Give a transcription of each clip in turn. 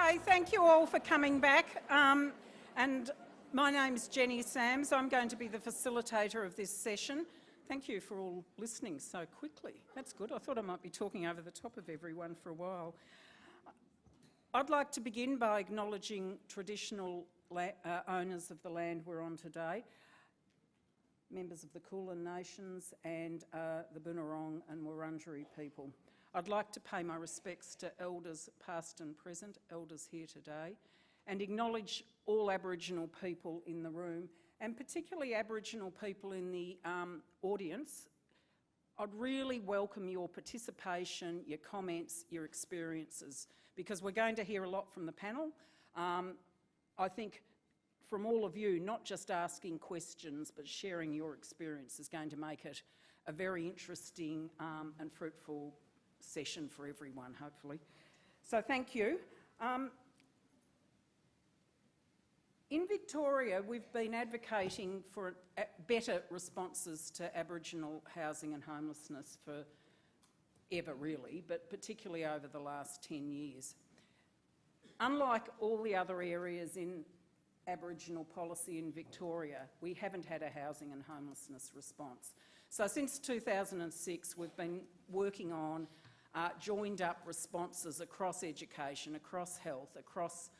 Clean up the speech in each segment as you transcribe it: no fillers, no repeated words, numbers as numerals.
Okay, thank you all for coming back. And my name's Jenny Sams. I'm going to be the facilitator of this session. Thank you for all listening so quickly. That's good. I thought I might be talking over the top of everyone for a while. I'd like to begin by acknowledging traditional owners of the land we're on today, members of the Kulin Nations and the Boonwurrung and Wurundjeri people. I'd like to pay my respects to elders past and present, elders here today, and acknowledge all Aboriginal people in the room, and particularly Aboriginal people in the audience. I'd really welcome your participation, your comments, your experiences, because we're going to hear a lot from the panel. I think from all of you, not just asking questions, but sharing your experience is going to make it a very interesting and fruitful session for everyone, hopefully. So thank you. In Victoria, we've been advocating for better responses to Aboriginal housing and homelessness for ever, really, but particularly over the last 10 years. Unlike all the other areas in Aboriginal policy in Victoria, we haven't had a housing and homelessness response. So since 2006, we've been working on joined up responses across education, across health, across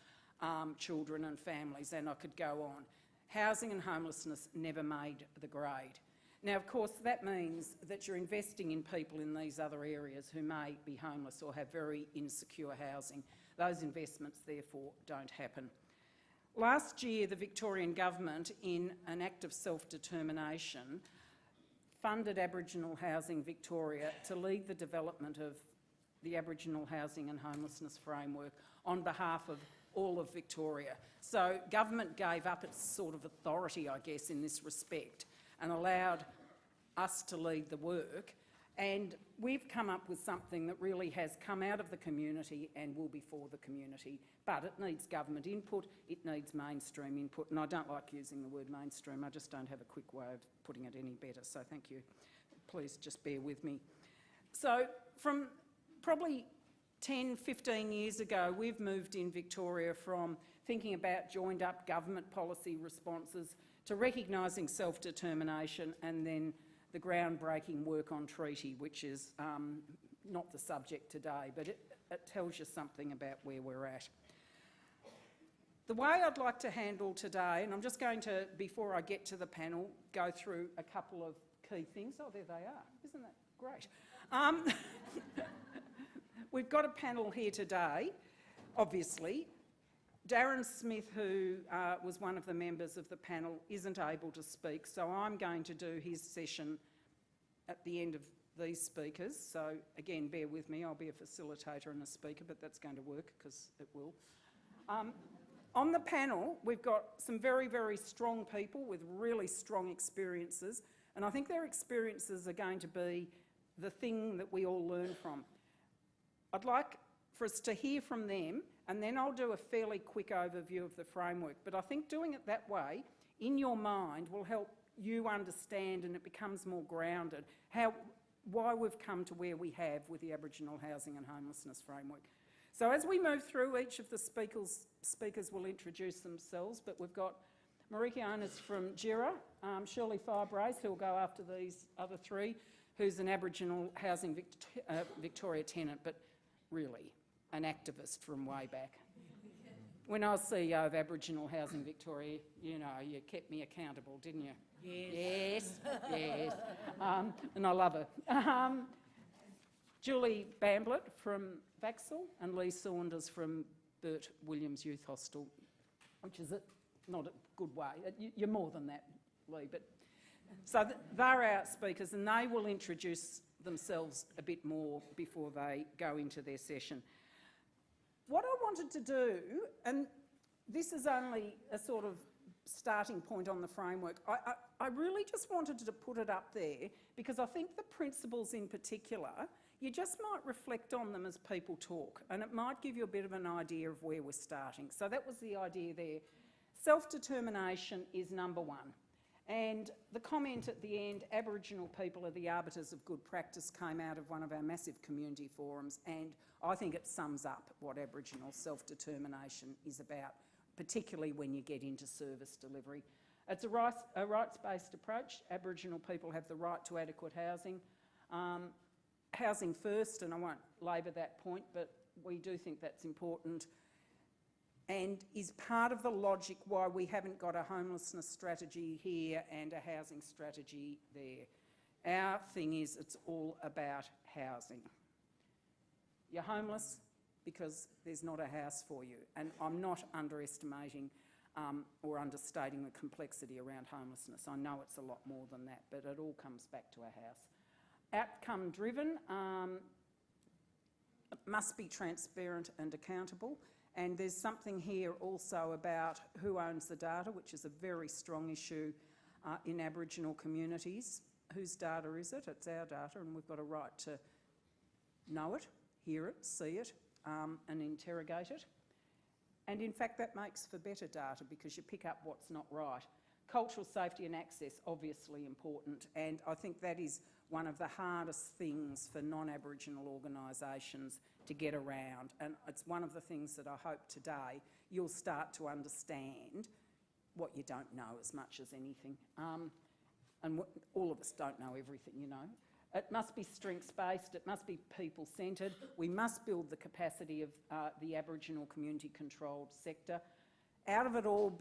children and families, and I could go on. Housing and homelessness never made the grade. Now, of course, that means that you're investing in people in these other areas who may be homeless or have very insecure housing. Those investments, therefore, don't happen. Last year, the Victorian Government, in an act of self-determination, funded Aboriginal Housing Victoria to lead the development of the Aboriginal Housing and Homelessness Framework on behalf of all of Victoria. So government gave up its sort of authority, I guess, in this respect and allowed us to lead the work. And we've come up with something that really has come out of the community and will be for the community. But it needs government input, it needs mainstream input, and I don't like using the word mainstream, I just don't have a quick way of putting it any better, so thank you. Please just bear with me. So from probably 10, 15 years ago, we've moved in Victoria from thinking about joined up government policy responses to recognising self-determination and then the groundbreaking work on treaty, which is not the subject today, but it tells you something about where we're at. The way I'd like to handle today, and I'm just going to, before I get to the panel, go through a couple of key things. Oh, there they are. Isn't that great? We've got a panel here today, obviously. Darren Smith, who was one of the members of the panel, isn't able to speak, so I'm going to do his session at the end of these speakers. So again, bear with me, I'll be a facilitator and a speaker, but that's going to work because it will. On the panel, we've got some very, very strong people with really strong experiences, and I think their experiences are going to be the thing that we all learn from. I'd like for us to hear from them, and then I'll do a fairly quick overview of the framework. But I think doing it that way, in your mind, will help you understand, and it becomes more grounded, why we've come to where we have with the Aboriginal Housing and Homelessness Framework. So as we move through, each of the speakers will introduce themselves, but we've got Meriki from Djirra, Shirley Firebrace, who will go after these other three, who's an Aboriginal Housing Victoria tenant, but really an activist from way back. When I was CEO of Aboriginal Housing Victoria, you know, you kept me accountable, didn't you? Yes. Yes. And I love her. Julie Bamblett from Vaxel and Lee Saunders from Bert Williams Youth Hostel, which is not a good way. You're more than that, Lee. But so they're our speakers, and they will introduce themselves a bit more before they go into their session. What I wanted to do, and this is only a sort of starting point on the framework, I really just wanted to put it up there because I think the principles in particular, you just might reflect on them as people talk, and it might give you a bit of an idea of where we're starting. So that was the idea there. Self-determination is number one. And the comment at the end, Aboriginal people are the arbiters of good practice, came out of one of our massive community forums, and I think it sums up what Aboriginal self-determination is about, particularly when you get into service delivery. It's a rights-based approach. Aboriginal people have the right to adequate housing. Housing first, and I won't labour that point, but we do think that's important and is part of the logic why we haven't got a homelessness strategy here and a housing strategy there. Our thing is it's all about housing. You're homeless because there's not a house for you, and I'm not underestimating or understating the complexity around homelessness. I know it's a lot more than that, but it all comes back to a house. Outcome driven, must be transparent and accountable. And there's something here also about who owns the data, which is a very strong issue in Aboriginal communities. Whose data is it? It's our data, and we've got a right to know it, hear it, see it, and interrogate it. And in fact, that makes for better data because you pick up what's not right. Cultural safety and access, obviously important, and I think that is one of the hardest things for non-Aboriginal organisations to get around, and it's one of the things that I hope today you'll start to understand what you don't know as much as anything. And all of us don't know everything, you know. It must be strengths-based, it must be people-centred. We must build the capacity of the Aboriginal community-controlled sector. Out of it all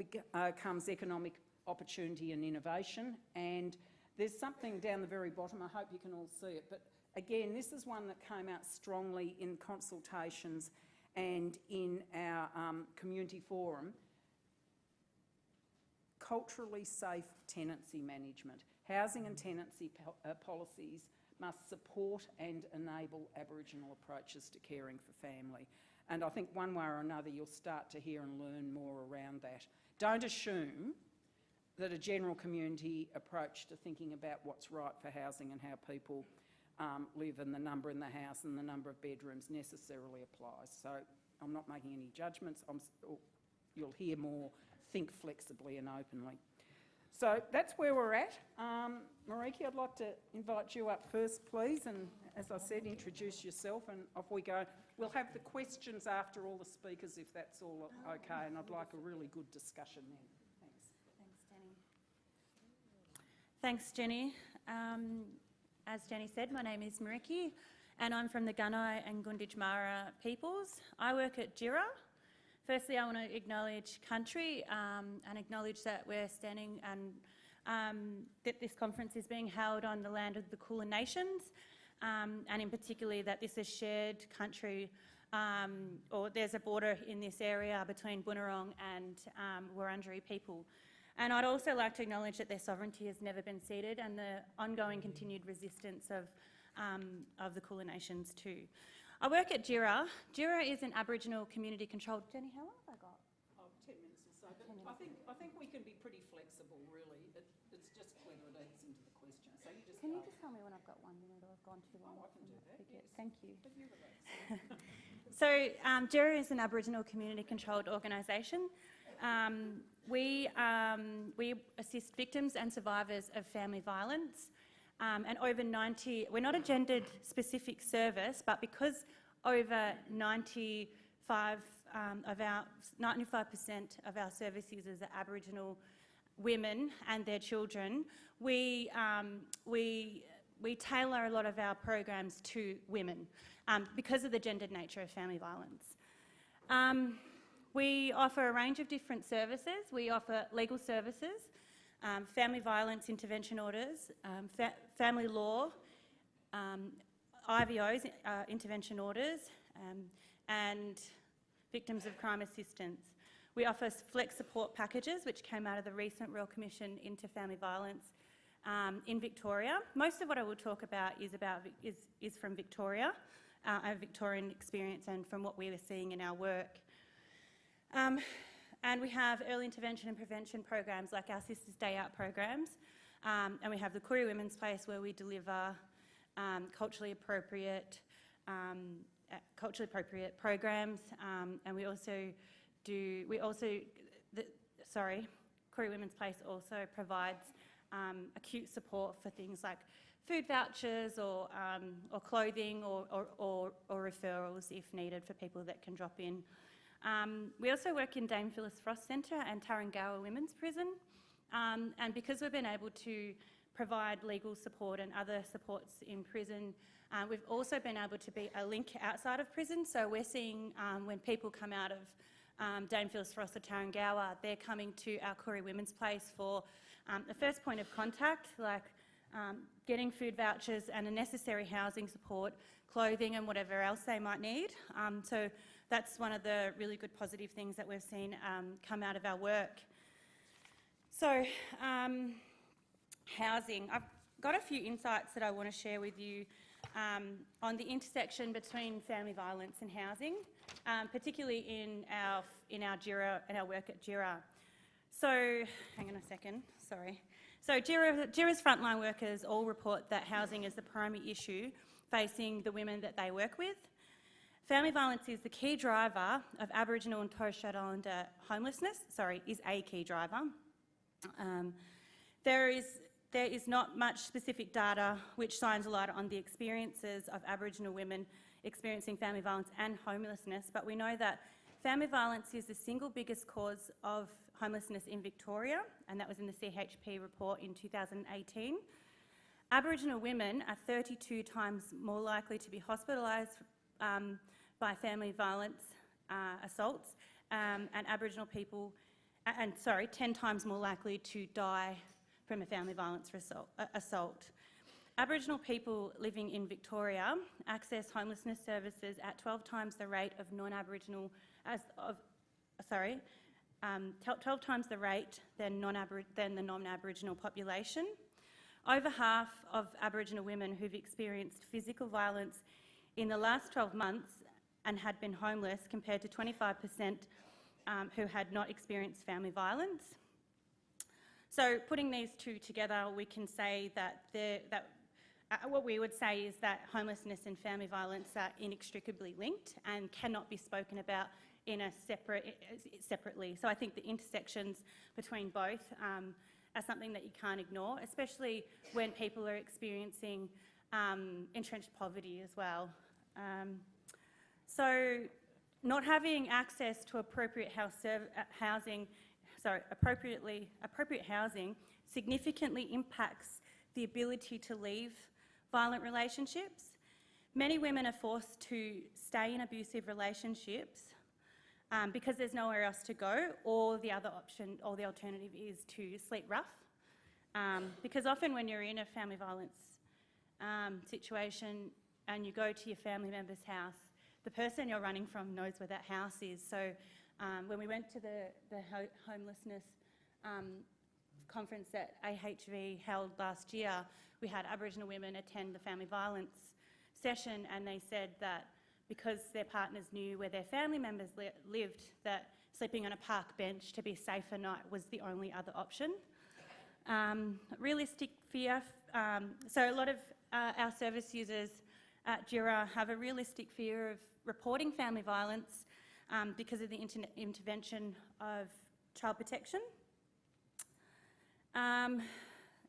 comes economic opportunity and innovation, and there's something down the very bottom, I hope you can all see it, but again, this is one that came out strongly in consultations and in our community forum. Culturally safe tenancy management. Housing and tenancy policies must support and enable Aboriginal approaches to caring for family. And I think one way or another you'll start to hear and learn more around that. Don't assume that a general community approach to thinking about what's right for housing and how people live and the number in the house and the number of bedrooms necessarily applies. So I'm not making any judgments. You'll hear more. Think flexibly and openly. So that's where we're at. Meriki, I'd like to invite you up first, please, and as I said, introduce yourself and off we go. We'll have the questions after all the speakers if that's all okay, and I'd like a really good discussion then. Thanks, Jenny. As Jenny said, my name is Meriki and I'm from the Gunai and Gunditjmara peoples. I work at Djirra. Firstly, I want to acknowledge country and acknowledge that we're standing and that this conference is being held on the land of the Kulin Nations, and in particular that this is shared country, or there's a border in this area between Bunurong and Wurundjeri people. And I'd also like to acknowledge that their sovereignty has never been ceded and the ongoing continued resistance of the Kulin Nations too. I work at Djirra. Djirra is an Aboriginal community-controlled... Jenny, how long have I got? 10 minutes or so, but I think we can be pretty flexible, really. It's just whether it eats into the question. So you just Can you just tell me when I've got 1 minute or I've gone too long? Oh, I can do that, yes. Thank you. But you relax. So Djirra is an Aboriginal community-controlled organisation. We assist victims and survivors of family violence. And over 90, we're not a gendered specific service, but because over 95% of our service users are Aboriginal women and their children, we tailor a lot of our programs to women because of the gendered nature of family violence. We offer a range of different services. We offer legal services, family violence intervention orders, family law, IVOs, intervention orders, and victims of crime assistance. We offer flex support packages, which came out of the recent Royal Commission into family violence in Victoria. Most of what I will talk about is from Victoria, our Victorian experience and from what we are seeing in our work. And we have early intervention and prevention programs like our Sisters Day Out programs, and we have the Koori Women's Place where we deliver culturally appropriate programs, and Koori Women's Place also provides acute support for things like food vouchers or clothing or referrals if needed for people that can drop in. We also work in Dame Phyllis Frost Centre and Tarrangower Women's Prison, and because we've been able to provide legal support and other supports in prison, we've also been able to be a link outside of prison. So we're seeing when people come out of Dame Phyllis Frost or Tarrangower, they're coming to our Koori Women's Place for the first point of contact, like getting food vouchers and a necessary housing support, clothing and whatever else they might need. So that's one of the really good positive things that we've seen come out of our work. So housing. I've got a few insights that I want to share with you on the intersection between family violence and housing, particularly in our Djirra and our work at Djirra. So, hang on a second, sorry. So Djirra's frontline workers all report that housing is the primary issue facing the women that they work with. Family violence is the key driver of Aboriginal and Torres Strait Islander homelessness, is a key driver. There is not much specific data which shines a light on the experiences of Aboriginal women experiencing family violence and homelessness, but we know that family violence is the single biggest cause of homelessness in Victoria, and that was in the CHP report in 2018. Aboriginal women are 32 times more likely to be hospitalised by family violence assaults, and Aboriginal people, 10 times more likely to die from a family violence assault. Aboriginal people living in Victoria access homelessness services at 12 times the rate of non-Aboriginal, 12 times the rate than the non-Aboriginal population. Over half of Aboriginal women who've experienced physical violence in the last 12 months and had been homeless, compared to 25% who had not experienced family violence. So putting these two together, we can say that what we would say is that homelessness and family violence are inextricably linked and cannot be spoken about in a separately. So I think the intersections between both are something that you can't ignore, especially when people are experiencing entrenched poverty as well. So not having access to appropriate appropriate housing significantly impacts the ability to leave violent relationships. Many women are forced to stay in abusive relationships because there's nowhere else to go, or the other option, or the alternative is to sleep rough. Because often when you're in a family violence situation and you go to your family member's house, the person you're running from knows where that house is. So when we went to the homelessness conference that AHV held last year, we had Aboriginal women attend the family violence session, and they said that because their partners knew where their family members lived, that sleeping on a park bench to be safe at night was the only other option. Realistic fear. So a lot of our service users at Djirra have a realistic fear of reporting family violence because of the intervention of child protection.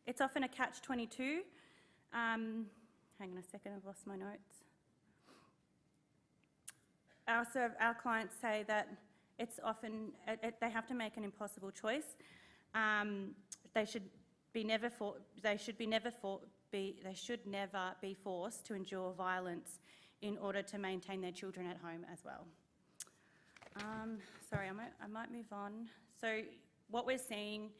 It's often a catch-22. Hang on a second, I've lost my notes. Our clients say that it's often, they have to make an impossible choice. They should never be forced to endure violence in order to maintain their children at home as well. Sorry, I might move on. So what we're seeing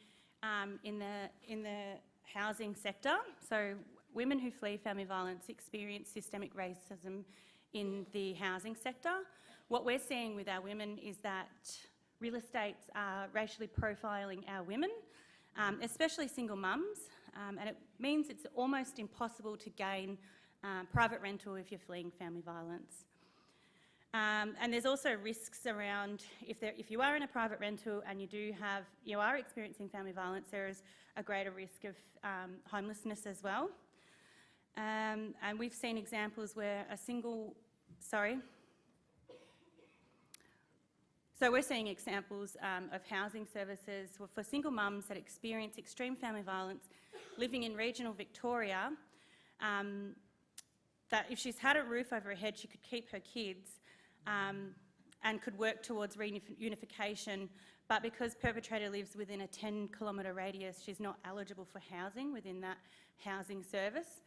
in the housing sector, so women who flee family violence experience systemic racism in the housing sector. What we're seeing with our women is that real estates are racially profiling our women, especially single mums, and it means it's almost impossible to gain private rental if you're fleeing family violence. And there's also risks around if you are in a private rental and you are experiencing family violence, there is a greater risk of homelessness as well. And we've seen examples where So we're seeing examples of housing services for single mums that experience extreme family violence living in regional Victoria, that if she's had a roof over her head, she could keep her kids and could work towards reunification, but because perpetrator lives within a 10-kilometre radius, she's not eligible for housing within that housing service.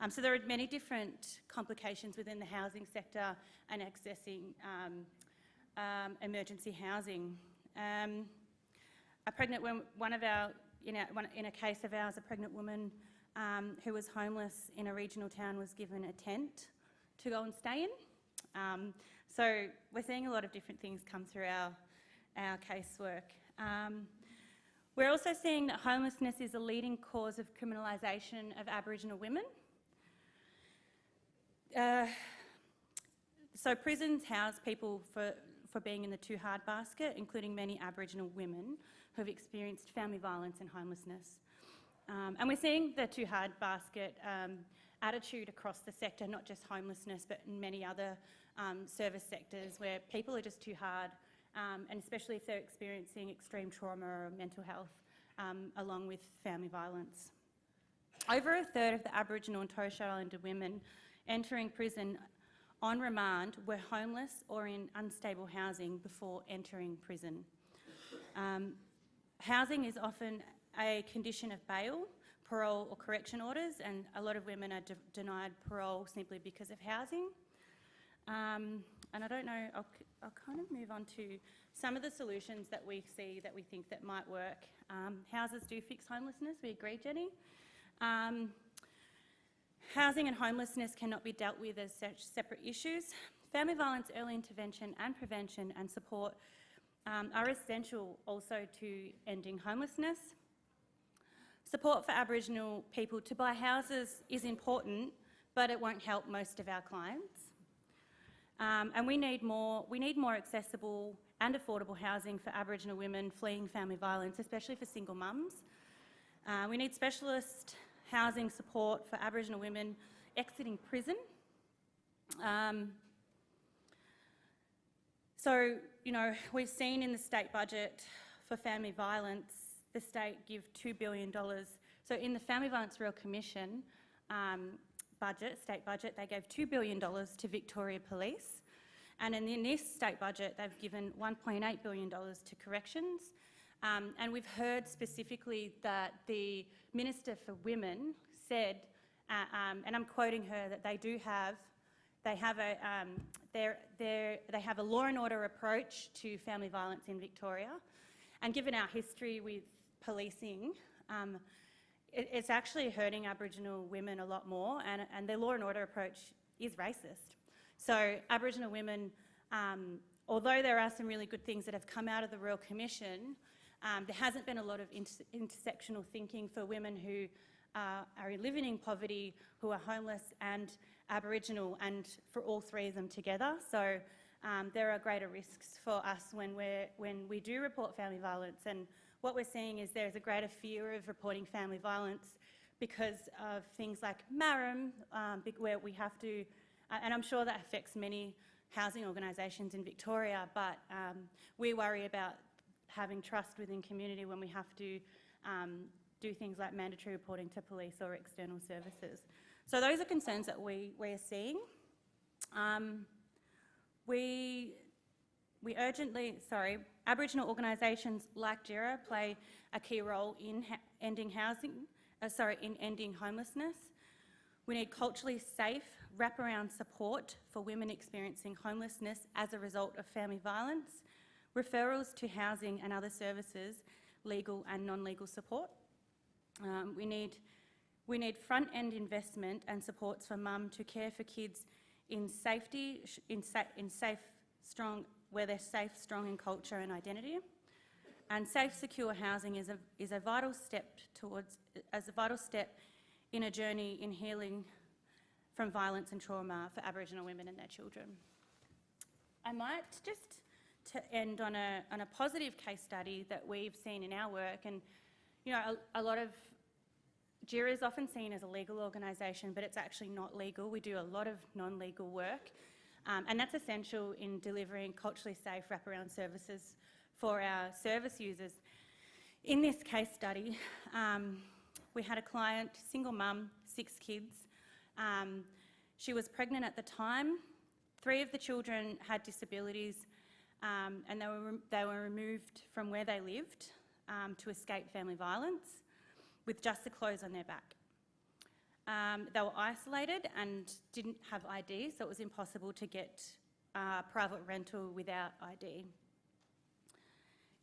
So there are many different complications within the housing sector and accessing emergency housing. A pregnant woman, in a case of ours, a pregnant woman who was homeless in a regional town was given a tent to go and stay in. So we're seeing a lot of different things come through our casework. We're also seeing that homelessness is a leading cause of criminalisation of Aboriginal women. So prisons house people for being in the too hard basket, including many Aboriginal women who have experienced family violence and homelessness. And we're seeing the too hard basket attitude across the sector, not just homelessness, but in many other service sectors where people are just too hard, and especially if they're experiencing extreme trauma or mental health, along with family violence. Over a third of the Aboriginal and Torres Strait Islander women entering prison on remand were homeless or in unstable housing before entering prison. Housing is often a condition of bail, parole or correction orders, and a lot of women are denied parole simply because of housing. And I don't know, I'll kind of move on to some of the solutions that we see that we think that might work. Houses do fix homelessness, we agree, Jenny. Housing and homelessness cannot be dealt with as such separate issues. Family violence, early intervention and prevention and support are essential also to ending homelessness. Support for Aboriginal people to buy houses is important, but it won't help most of our clients. And we need more accessible and affordable housing for Aboriginal women fleeing family violence, especially for single mums. We need specialist housing support for Aboriginal women exiting prison. So, you know, we've seen in the state budget for family violence, the state give $2 billion. So in the Family Violence Royal Commission state budget, they gave $2 billion to Victoria Police. And in this state budget, they've given $1.8 billion to corrections. And we've heard specifically that the Minister for Women said, and I'm quoting her, that they have a law and order approach to family violence in Victoria. And given our history with policing, it's actually hurting Aboriginal women a lot more, and their law and order approach is racist. So Aboriginal women, although there are some really good things that have come out of the Royal Commission, there hasn't been a lot of intersectional thinking for women who are living in poverty, who are homeless and Aboriginal, and for all three of them together. So there are greater risks for us when we do report family violence, and what we're seeing is there's a greater fear of reporting family violence because of things like Maram, where we have to, and I'm sure that affects many housing organisations in Victoria, but we worry about having trust within community when we have to do things like mandatory reporting to police or external services. So those are concerns that we're seeing. Aboriginal organisations like Djirra play a key role in ending homelessness. We need culturally safe wraparound support for women experiencing homelessness as a result of family violence, referrals to housing and other services, legal and non-legal support. We need front-end investment and supports for mum to care for kids where they're safe, strong in culture and identity. And safe, secure housing is a vital step in a journey in healing from violence and trauma for Aboriginal women and their children. I might just to end on a positive case study that we've seen in our work, and you know, a lot of Djirra is often seen as a legal organisation, but it's actually not legal. We do a lot of non-legal work. And that's essential in delivering culturally safe wraparound services for our service users. In this case study, we had a client, single mum, 6 kids. She was pregnant at the time. 3 of the children had disabilities, and they were removed from where they lived to escape family violence with just the clothes on their back. They were isolated and didn't have ID, so it was impossible to get private rental without ID.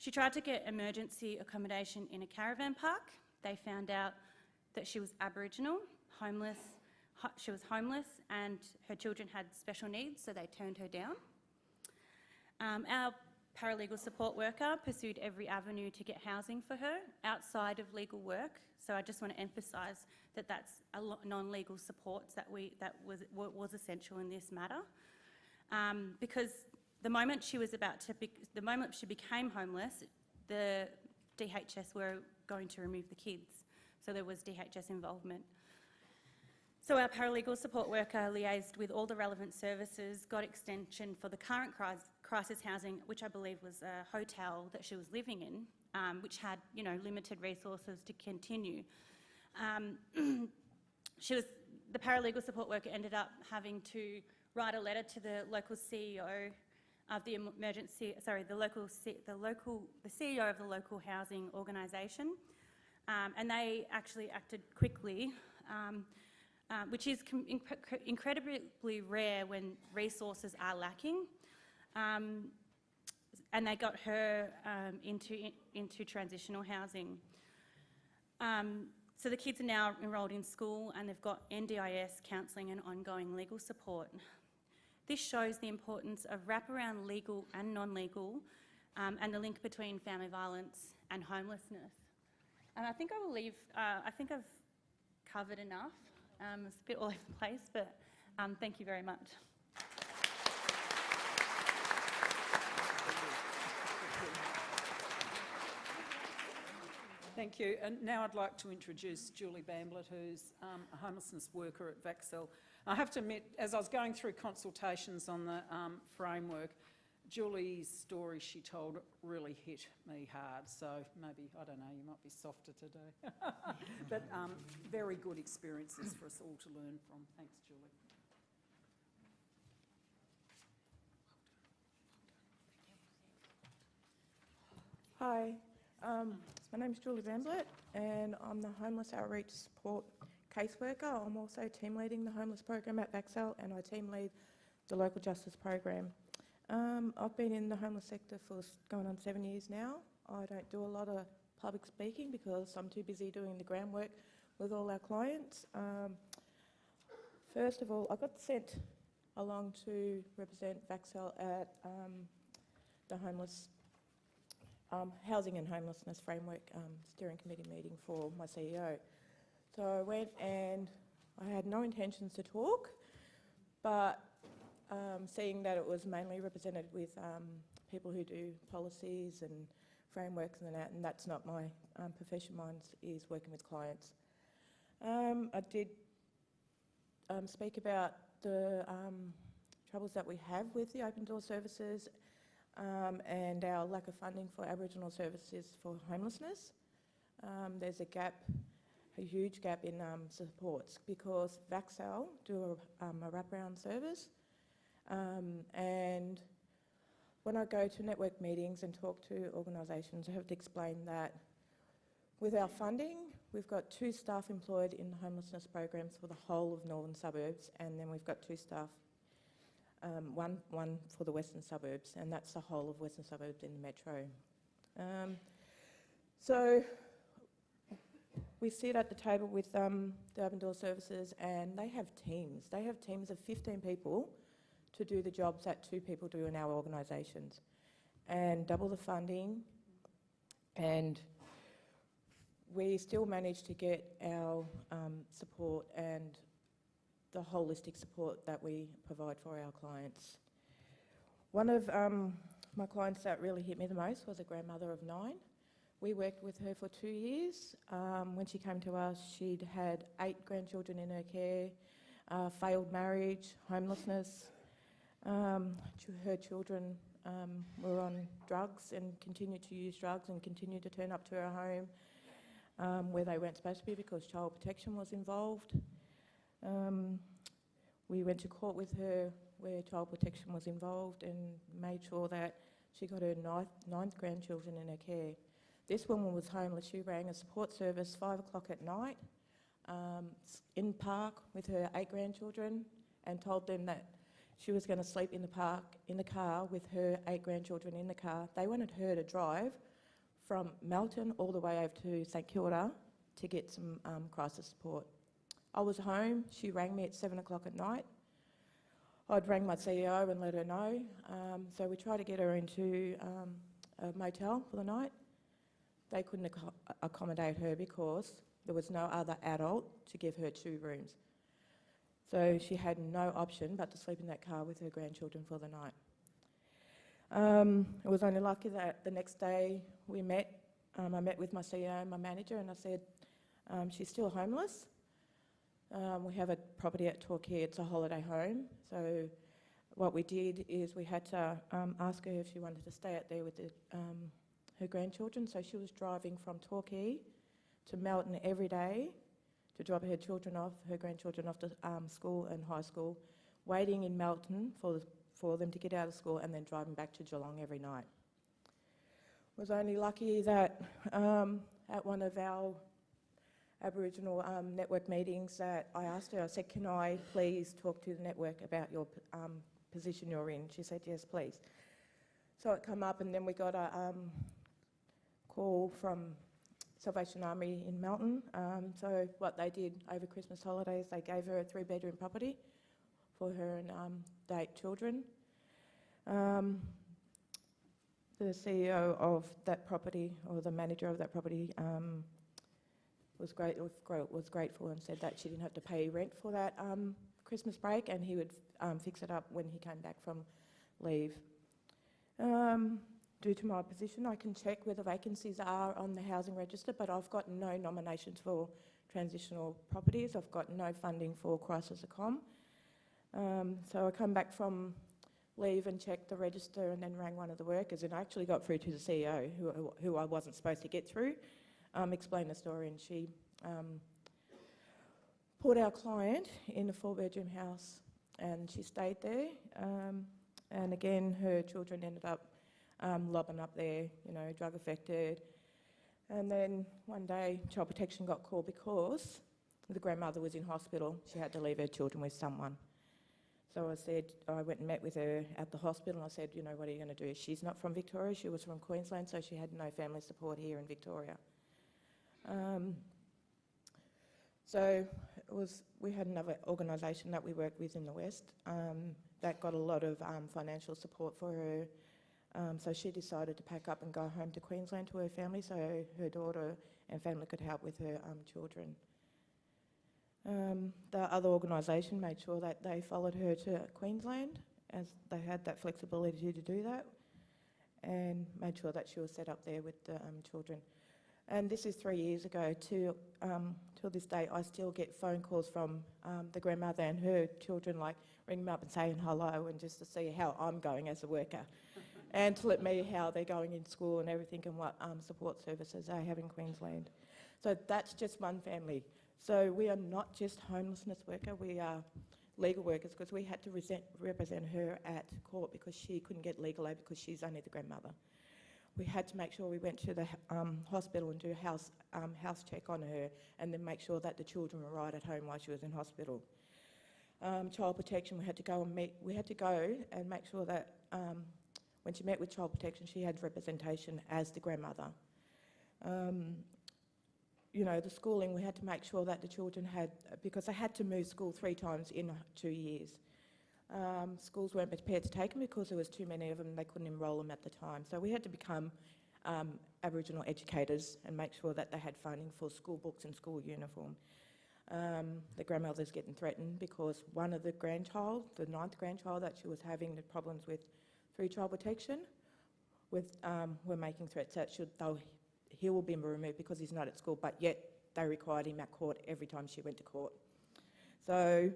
She tried to get emergency accommodation in a caravan park. They found out that she was Aboriginal, homeless. She was homeless and her children had special needs, so they turned her down. Our paralegal support worker pursued every avenue to get housing for her outside of legal work. So I just want to emphasise that that's a non-legal supports that was essential in this matter, because the moment she became homeless, the DHS were going to remove the kids, so there was DHS involvement. So our paralegal support worker liaised with all the relevant services, got extension for the current crisis housing, which I believe was a hotel that she was living in, which had, limited resources to continue. The paralegal support worker ended up having to write a letter to the local CEO of the CEO of the local housing organisation, and they actually acted quickly, which is incredibly rare when resources are lacking, and they got her into transitional housing. So the kids are now enrolled in school and they've got NDIS, counselling and ongoing legal support. This shows the importance of wraparound legal and non-legal, and the link between family violence and homelessness. And I think I will leave, I think I've covered enough. It's a bit all over the place, but thank you very much. Thank you. And now I'd like to introduce Julie Bamblett, who's a homelessness worker at Vaxel. I have to admit, as I was going through consultations on the framework, Julie's story she told really hit me hard. So maybe, I don't know, you might be softer today. But very good experiences for us all to learn from. Thanks, Julie. Hi, my name's Julie Bamblett and I'm the Homeless Outreach Support Caseworker. I'm also team leading the homeless program at Vaxel and I team lead the local justice program. I've been in the homeless sector for going on 7 years now. I don't do a lot of public speaking because I'm too busy doing the groundwork with all our clients. First of all, I got sent along to represent Vaxel at the homeless Housing and Homelessness Framework Steering Committee meeting for my CEO. So I went and I had no intentions to talk, but seeing that it was mainly represented with people who do policies and frameworks and that, and that's not my profession, mine is working with clients. I did speak about the troubles that we have with the open door services and our lack of funding for Aboriginal services for homelessness. There's a gap, a huge gap in supports because Vaxel do a wraparound service, and when I go to network meetings and talk to organisations, I have to explain that with our funding, we've got 2 staff employed in homelessness programs for the whole of northern suburbs, and then we've got 2 staff, one for the western suburbs, and that's the whole of western suburbs in the metro. So we sit at the table with the Open Door Services and they have teams. They have teams of 15 people to do the jobs that 2 people do in our organisations, and double the funding, and we still manage to get our support and the holistic support that we provide for our clients. One of my clients that really hit me the most was a grandmother of 9. We worked with her for 2 years. When she came to us, she'd had 8 grandchildren in her care, failed marriage, homelessness. Her children were on drugs and continued to use drugs and continued to turn up to her home where they weren't supposed to be because child protection was involved. We went to court with her where child protection was involved and made sure that she got her ninth grandchildren in her care. This woman was homeless. She rang a support service 5 o'clock at night in park with her 8 grandchildren and told them that she was going to sleep in the park, in the car with her 8 grandchildren in the car. They wanted her to drive from Melton all the way over to St Kilda to get some crisis support. I was home. She rang me at 7 o'clock at night. I'd rang my CEO and let her know. So we tried to get her into a motel for the night. They couldn't accommodate her because there was no other adult to give her 2 rooms. So she had no option but to sleep in that car with her grandchildren for the night. It was only lucky that the next day we met. I met with my CEO and my manager and I said, she's still homeless. We have a property at Torres, it's a holiday home. So what we did is we had to ask her if she wanted to stay out there with her grandchildren. So she was driving from Torres to Melton every day to drop her grandchildren off to school and high school, waiting in Melton for them to get out of school and then driving back to Geelong every night. Was only lucky that at one of our Aboriginal network meetings that I asked her, I said, can I please talk to the network about your position you're in? She said, yes, please. So it came up and then we got a call from Salvation Army in Melton. So what they did over Christmas holidays, they gave her a 3-bedroom property for her and the 8 children. The CEO of that property, or the manager of that property, was grateful and said that she didn't have to pay rent for that Christmas break and he would fix it up when he came back from leave. Due to my position, I can check whether vacancies are on the housing register, but I've got no nominations for transitional properties. I've got no funding for crisis accom. So I come back from leave and checked the register and then rang one of the workers and I actually got through to the CEO, who I wasn't supposed to get through, explained the story, and she put our client in a 4-bedroom house and she stayed there. And again, her children ended up lobbing up there, drug affected. And then one day, Child Protection got called because the grandmother was in hospital. She had to leave her children with someone. So I went and met with her at the hospital and I said, what are you going to do? She's not from Victoria, she was from Queensland, so she had no family support here in Victoria. So we had another organisation that we worked with in the West that got a lot of financial support for her. So she decided to pack up and go home to Queensland to her family so her daughter and family could help with her children. The other organisation made sure that they followed her to Queensland as they had that flexibility to do that and made sure that she was set up there with the children. And this is 3 years ago. Till this day, I still get phone calls from the grandmother and her children, like ringing me up and saying hello and just to see how I'm going as a worker and to let me how they're going in school and everything and what support services they have in Queensland. So that's just one family. So we are not just homelessness worker, we are legal workers because we had to represent her at court because she couldn't get legal aid because she's only the grandmother. We had to make sure we went to the hospital and do a house check on her and then make sure that the children were right at home while she was in hospital. Child protection, we had to go and make sure that when she met with child protection, she had representation as the grandmother. The schooling, we had to make sure that the children had, because they had to move school 3 times in 2 years. Schools weren't prepared to take them because there was too many of them, they couldn't enrol them at the time. So we had to become Aboriginal educators and make sure that they had funding for school books and school uniform. The grandmother's getting threatened because one of the 9th grandchild that she was having the problems with through child protection, were making threats that he will be removed because he's not at school, but yet they required him at court every time she went to court. So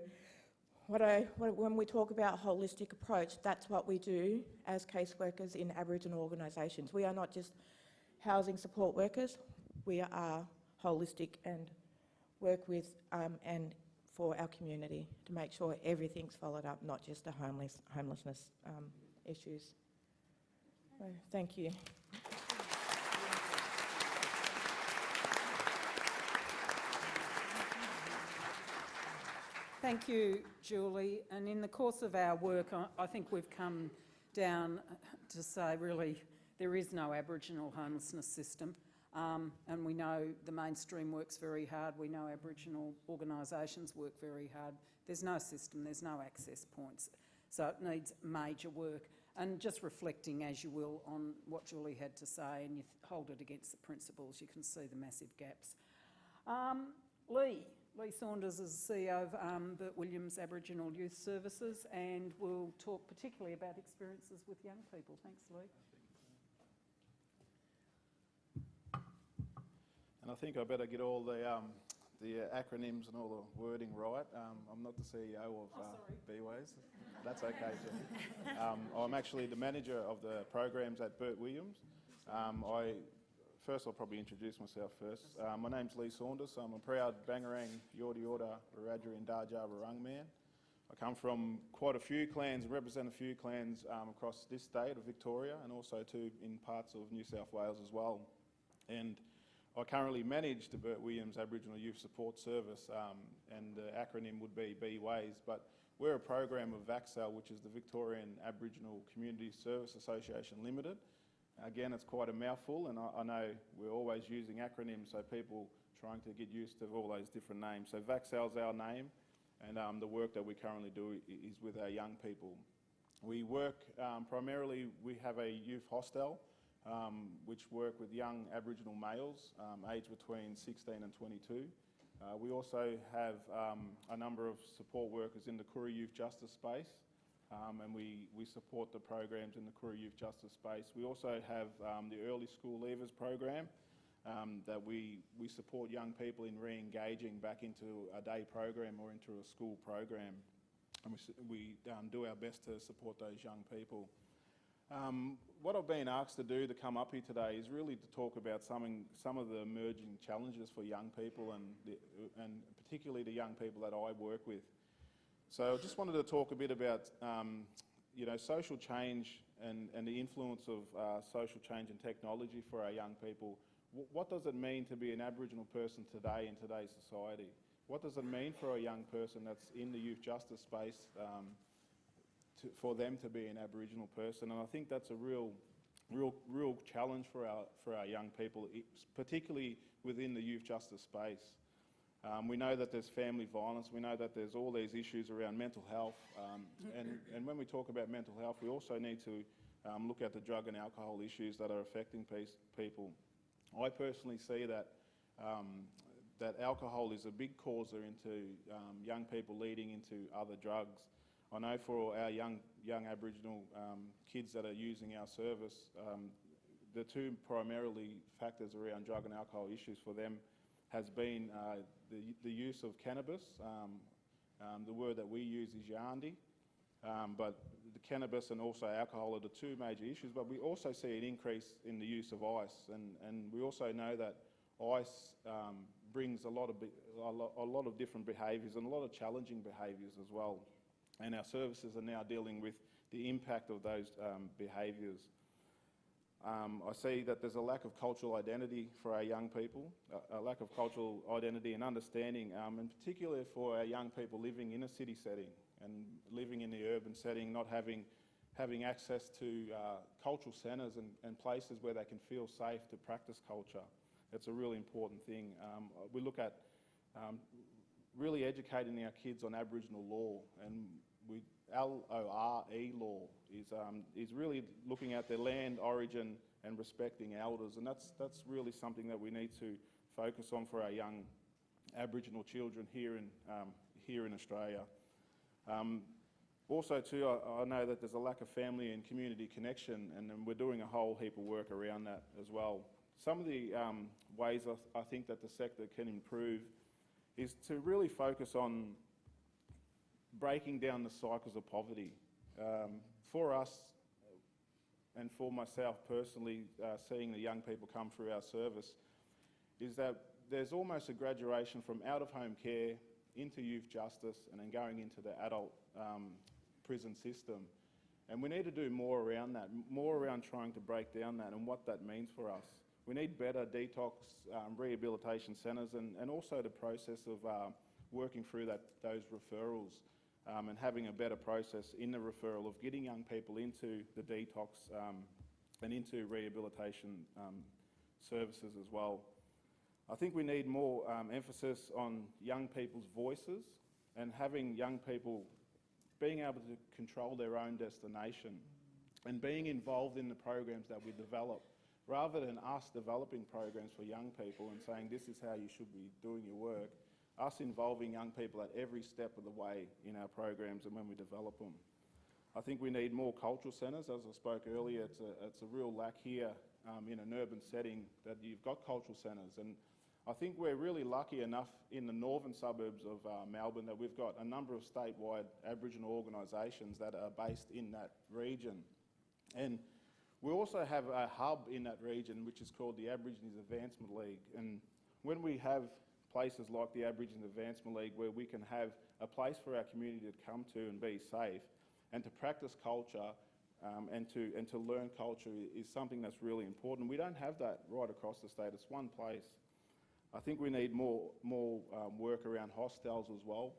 when we talk about holistic approach, that's what we do as caseworkers in Aboriginal organisations. We are not just housing support workers, we are holistic and work with and for our community to make sure everything's followed up, not just the homelessness issues. So, thank you. Thank you, Julie. And in the course of our work, I think we've come down to say really there is no Aboriginal homelessness system. And we know the mainstream works very hard. We know Aboriginal organisations work very hard. There's no system, there's no access points. So it needs major work. And just reflecting, as you will, on what Julie had to say, and you hold it against the principles, you can see the massive gaps. Lee Saunders is the CEO of Bert Williams Aboriginal Youth Services, and will talk particularly about experiences with young people. Thanks, Lee. And I think I better get all the acronyms and all the wording right. I'm not the CEO of BWAYS. That's okay, Jenny. I'm actually the manager of the programs at Bert Williams. First, I'll probably introduce myself first. My name's Lee Saunders. I'm a proud Bangarang, Yorta Yorta, Wiradjuri and Djirra Wurrung man. I come from quite a few clans and represent a few clans across this state of Victoria, and also too in parts of New South Wales as well. And I currently manage the Bert Williams Aboriginal Youth Support Service, and the acronym would be BWAYS, but we're a program of VACSAL, which is the Victorian Aboriginal Community Service Association Limited. Again, it's quite a mouthful, and I know we're always using acronyms, so people trying to get used to all those different names. So VACSAL's our name, and the work that we currently do is with our young people. We work primarily, we have a youth hostel, which work with young Aboriginal males aged between 16 and 22. We also have a number of support workers in the Koori Youth Justice space, and we support the programs in the Koori Youth Justice space. We also have the Early School Leavers program that we support young people in re-engaging back into a day program or into a school program, and we do our best to support those young people. What I've been asked to do to come up here today is really to talk about some of the emerging challenges for young people, and particularly the young people that I work with. So I just wanted to talk a bit about social change and the influence of social change and technology for our young people. What does it mean to be an Aboriginal person today in today's society? What does it mean for a young person that's in the youth justice space for them to be an Aboriginal person? And I think that's a real challenge for our young people, particularly within the youth justice space. We know that there's family violence. We know that there's all these issues around mental health. And when we talk about mental health, we also need to look at the drug and alcohol issues that are affecting people. I personally see that that alcohol is a big causer into young people leading into other drugs. I know for our young Aboriginal kids that are using our service, the two primarily factors around drug and alcohol issues for them has been the use of cannabis. The word that we use is Aunty, but the cannabis and also alcohol are the two major issues. But we also see an increase in the use of ice, and we also know that ice brings a lot of different behaviours and a lot of challenging behaviours as well. And our services are now dealing with the impact of those behaviours. I see that there's a lack of cultural identity for our young people, a lack of cultural identity and understanding, and particularly for our young people living in a city setting and living in the urban setting, not having access to cultural centres and places where they can feel safe to practice culture. It's a really important thing. We look at really educating our kids on Aboriginal law, and LORE law is really looking at their land origin and respecting elders, and that's really something that we need to focus on for our young Aboriginal children here in Australia. Also too, I know that there's a lack of family and community connection, and we're doing a whole heap of work around that as well. Some of the ways I think that the sector can improve is to really focus on breaking down the cycles of poverty. For us, and for myself personally, seeing the young people come through our service, is that there's almost a graduation from out-of-home care into youth justice and then going into the adult prison system. And we need to do more around that, more around trying to break down that and what that means for us. We need better detox rehabilitation centres and also the process of working through those referrals and having a better process in the referral of getting young people into the detox and into rehabilitation services as well. I think we need more emphasis on young people's voices and having young people being able to control their own destination and being involved in the programs that we develop, rather than us developing programs for young people and saying this is how you should be doing your work, us involving young people at every step of the way in our programs and when we develop them. I think we need more cultural centres. As I spoke earlier, it's a real lack here in an urban setting that you've got cultural centres, and I think we're really lucky enough in the northern suburbs of Melbourne that we've got a number of statewide Aboriginal organisations that are based in that region. And we also have a hub in that region which is called the Aborigines Advancement League. And when we have places like the Aborigines Advancement League where we can have a place for our community to come to and be safe and to practice culture and to learn culture is something that's really important. We don't have that right across the state. It's one place. I think we need more work around hostels as well.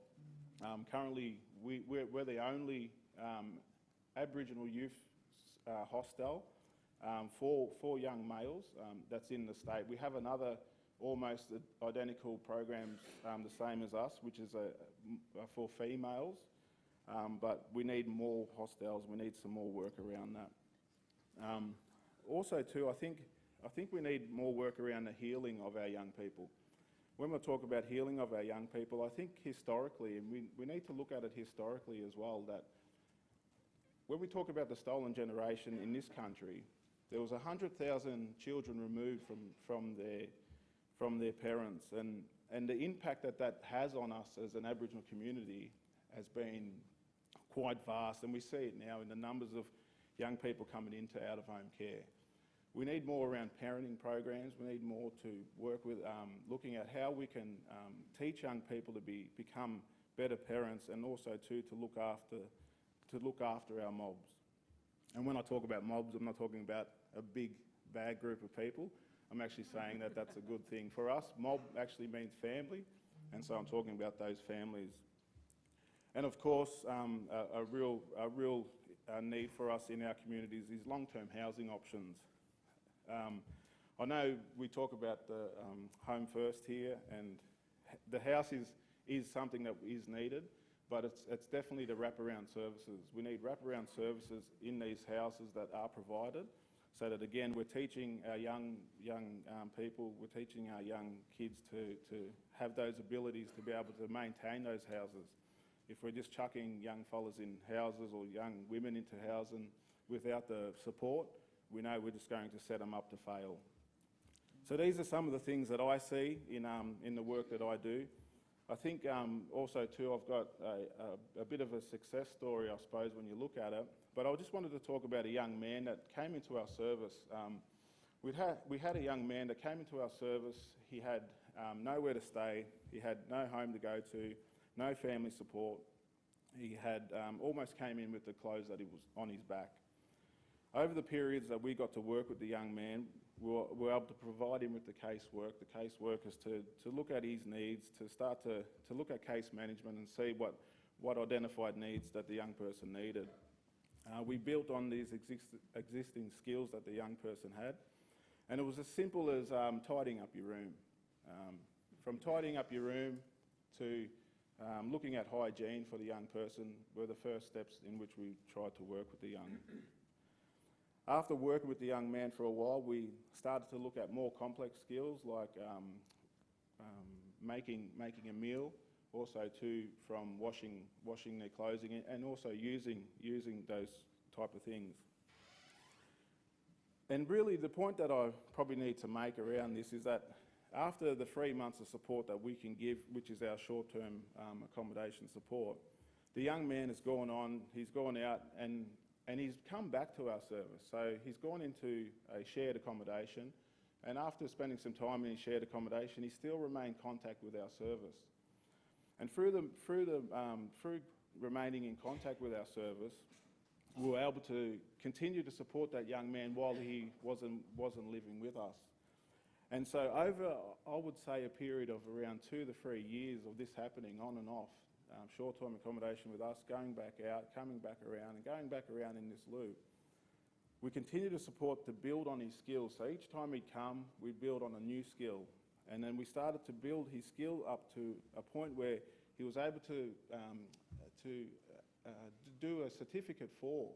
Currently, we're the only Aboriginal youth hostel for young males that's in the state. We have another almost identical programs the same as us, which is for females, but we need more hostels. We need some more work around that. Also too, I think we need more work around the healing of our young people. When we talk about healing of our young people, I think historically, and we need to look at it historically as well, that when we talk about the stolen generation in this country, there was 100,000 children removed from their parents, and the impact that has on us as an Aboriginal community has been quite vast, and we see it now in the numbers of young people coming into out-of-home care. We need more around parenting programs. We need more to work with looking at how we can teach young people to become better parents, and also to look after our mobs. And when I talk about mobs, I'm not talking about a big bad group of people. I'm actually saying that that's a good thing. For us, mob actually means family, and so I'm talking about those families. And of course, a real need for us in our communities is long-term housing options. I know we talk about the home first here, and the house is something that is needed, but it's definitely the wraparound services. We need wraparound services in these houses that are provided, so that again we're teaching our young people, we're teaching our young kids to have those abilities to be able to maintain those houses. If we're just chucking young fellas in houses or young women into housing without the support, we know we're just going to set them up to fail. So these are some of the things that I see in the work that I do. I think also too, I've got a bit of a success story, I suppose, when you look at it. But I just wanted to talk about a young man that came into our service. We had a young man that came into our service. He had nowhere to stay. He had no home to go to, no family support. He had almost came in with the clothes that he was on his back. Over the periods that we got to work with the young man, we were able to provide him with the caseworkers to look at his needs, to start to look at case management and see what identified needs that the young person needed. We built on these existing skills that the young person had, and it was as simple as tidying up your room. From tidying up your room to looking at hygiene for the young person were the first steps in which we tried to work with the young. After working with the young man for a while, we started to look at more complex skills like making a meal, also too from washing their clothing, and also using those type of things. And really the point that I probably need to make around this is that after the 3 months of support that we can give, which is our short-term accommodation support, the young man has gone on, he's gone out and he's come back to our service. So he's gone into a shared accommodation, and after spending some time in his shared accommodation, he still remained in contact with our service. And through remaining in contact with our service, we were able to continue to support that young man while he wasn't living with us. And so over, I would say, a period of around 2 to 3 years of this happening on and off, short-term accommodation with us, going back out, coming back around and going back around in this loop, we continue to support to build on his skills. So each time he'd come, we'd build on a new skill. And then we started to build his skill up to a point where he was able to do a certificate 4.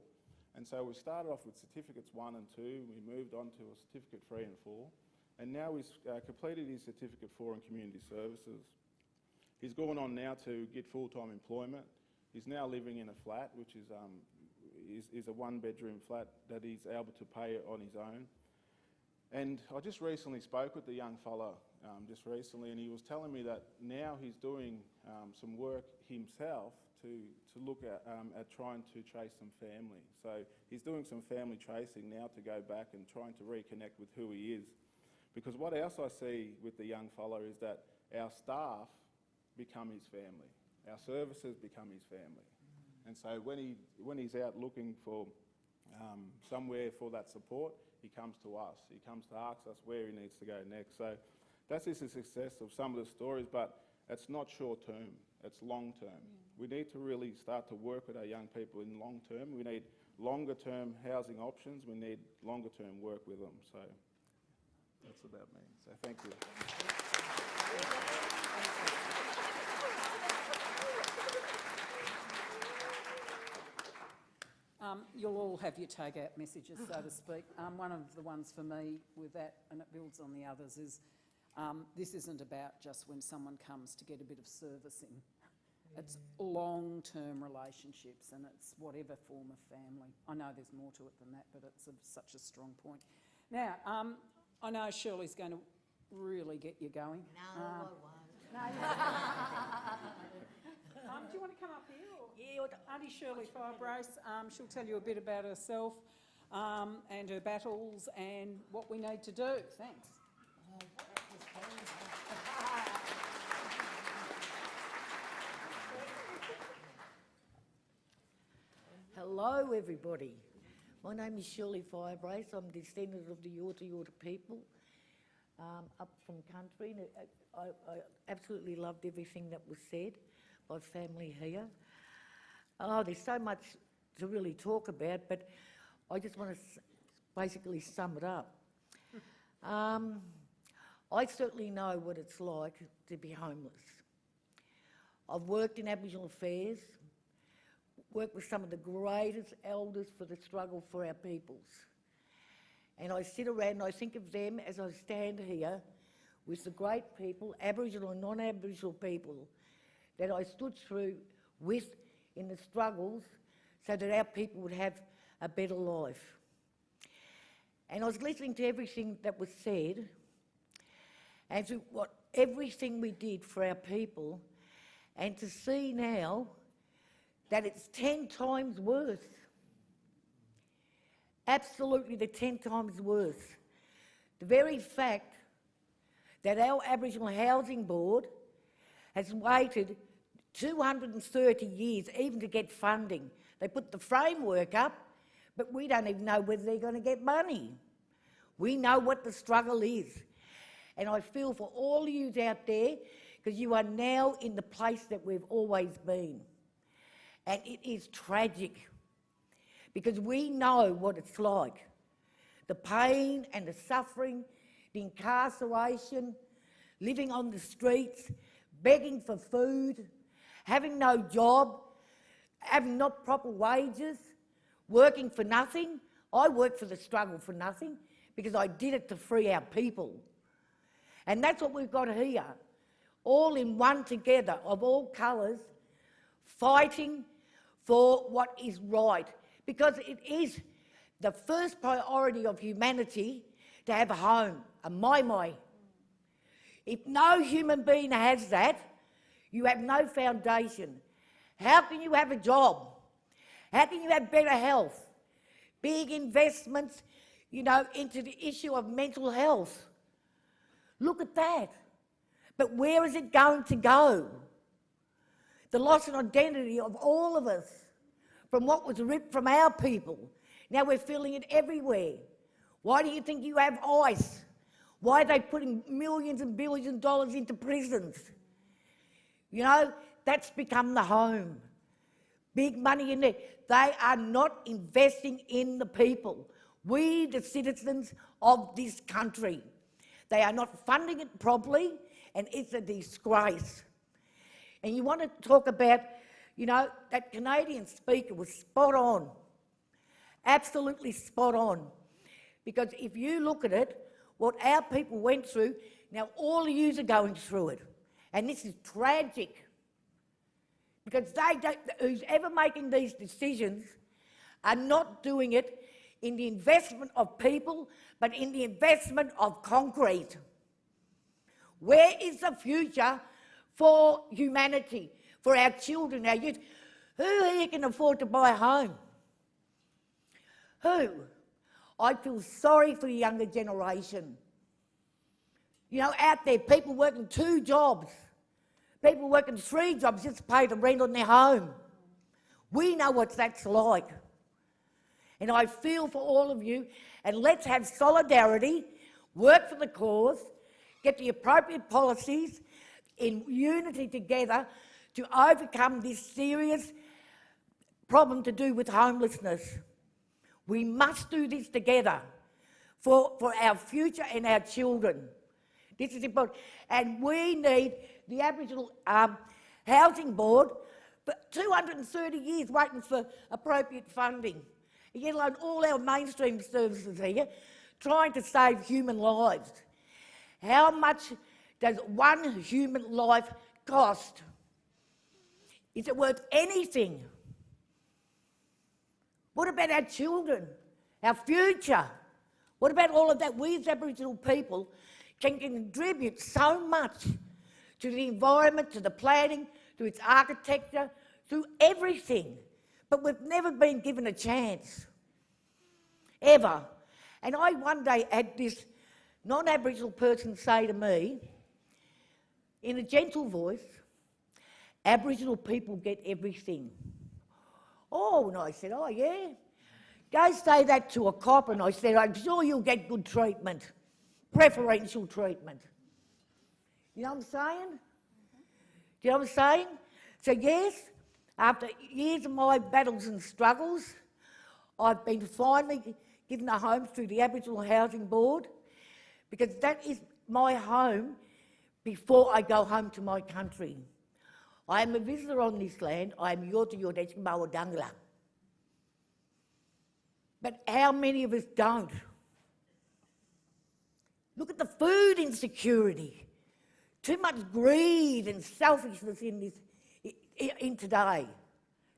And so we started off with certificates 1 and 2, we moved on to a certificate 3 and 4, and now he's completed his certificate 4 in community services. He's gone on now to get full-time employment. He's now living in a flat, which is a 1-bedroom flat that he's able to pay on his own. And I just recently spoke with the young fella and he was telling me that now he's doing some work himself to look at trying to trace some family. So he's doing some family tracing now to go back and trying to reconnect with who he is. Because what else I see with the young fella is that our staff become his family. Our services become his family. And so when he's out looking for somewhere for that support, he comes to us. He comes to ask us where he needs to go next. So that's just the success of some of the stories, but it's not short term, it's long term. We need to really start to work with our young people in long term. We need longer term housing options. We need longer term work with them. So that's about me. So thank you. You'll all have your take-out messages, so to speak. One of the ones for me with that, and it builds on the others, is this isn't about just when someone comes to get a bit of servicing. It's long-term relationships, and it's whatever form of family. I know there's more to it than that, but it's such a strong point. Now, I know Shirley's going to really get you going. No, I won't. No, do you want to come up here? Yeah, Aunty Shirley Firebrace, she'll tell you a bit about herself and her battles and what we need to do. Thanks. Hello, everybody. My name is Shirley Firebrace. I'm a descendant of the Yorta people up from country. And I absolutely loved everything that was said by family here. Oh, there's so much to really talk about, but I just want to basically sum it up. I certainly know what it's like to be homeless. I've worked in Aboriginal affairs, worked with some of the greatest elders for the struggle for our peoples. And I sit around and I think of them as I stand here with the great people, Aboriginal and non-Aboriginal people, that I stood through with in the struggles so that our people would have a better life. And I was listening to everything that was said and to everything we did for our people, and to see now that it's 10 times worse. Absolutely the 10 times worse. The very fact that our Aboriginal Housing Board has waited 230 years even to get funding. They put the framework up, but we don't even know whether they're going to get money. We know what the struggle is. And I feel for all of you out there, because you are now in the place that we've always been. And it is tragic, because we know what it's like. The pain and the suffering, the incarceration, living on the streets, begging for food, having no job, having not proper wages, working for nothing. I worked for the struggle for nothing because I did it to free our people. And that's what we've got here, all in one together, of all colours, fighting for what is right, because it is the first priority of humanity to have a home, a mai. If no human being has that, you have no foundation. How can you have a job? How can you have better health? Big investments, you know, into the issue of mental health. Look at that. But where is it going to go? The loss of identity of all of us, from what was ripped from our people. Now we're feeling it everywhere. Why do you think you have ICE? Why are they putting millions and billions of dollars into prisons? You know, that's become the home. Big money in there. They are not investing in the people. We, the citizens of this country. They are not funding it properly, and it's a disgrace. And you want to talk about, you know, that Canadian speaker was spot on. Absolutely spot on. Because if you look at it, what our people went through, now all of yous are going through it. And this is tragic. Because they don't, who's ever making these decisions are not doing it in the investment of people, but in the investment of concrete. Where is the future for humanity, for our children, our youth? Who here can afford to buy a home? Who? I feel sorry for the younger generation. You know, out there, people working 2 jobs, people working 3 jobs just to pay the rent on their home. We know what that's like. And I feel for all of you, and let's have solidarity, work for the cause, get the appropriate policies in unity together to overcome this serious problem to do with homelessness. We must do this together for our future and our children. This is important. And we need the Aboriginal Housing Board for 230 years waiting for appropriate funding. Yet alone all our mainstream services here trying to save human lives. How much does one human life cost? Is it worth anything? What about our children, our future? What about all of that? We as Aboriginal people can contribute so much to the environment, to the planning, to its architecture, to everything. But we've never been given a chance, ever. And I one day had this non-Aboriginal person say to me, in a gentle voice, Aboriginal people get everything. Oh, and I said, oh yeah? Go say that to a cop, and I said, I'm sure you'll get good treatment, preferential treatment. You know what I'm saying? Do you know what I'm saying? So yes, after years of my battles and struggles, I've been finally given a home through the Aboriginal Housing Board, because that is my home before I go home to my country. I am a visitor on this land. I am Yorta. But how many of us don't? Look at the food insecurity. Too much greed and selfishness in today.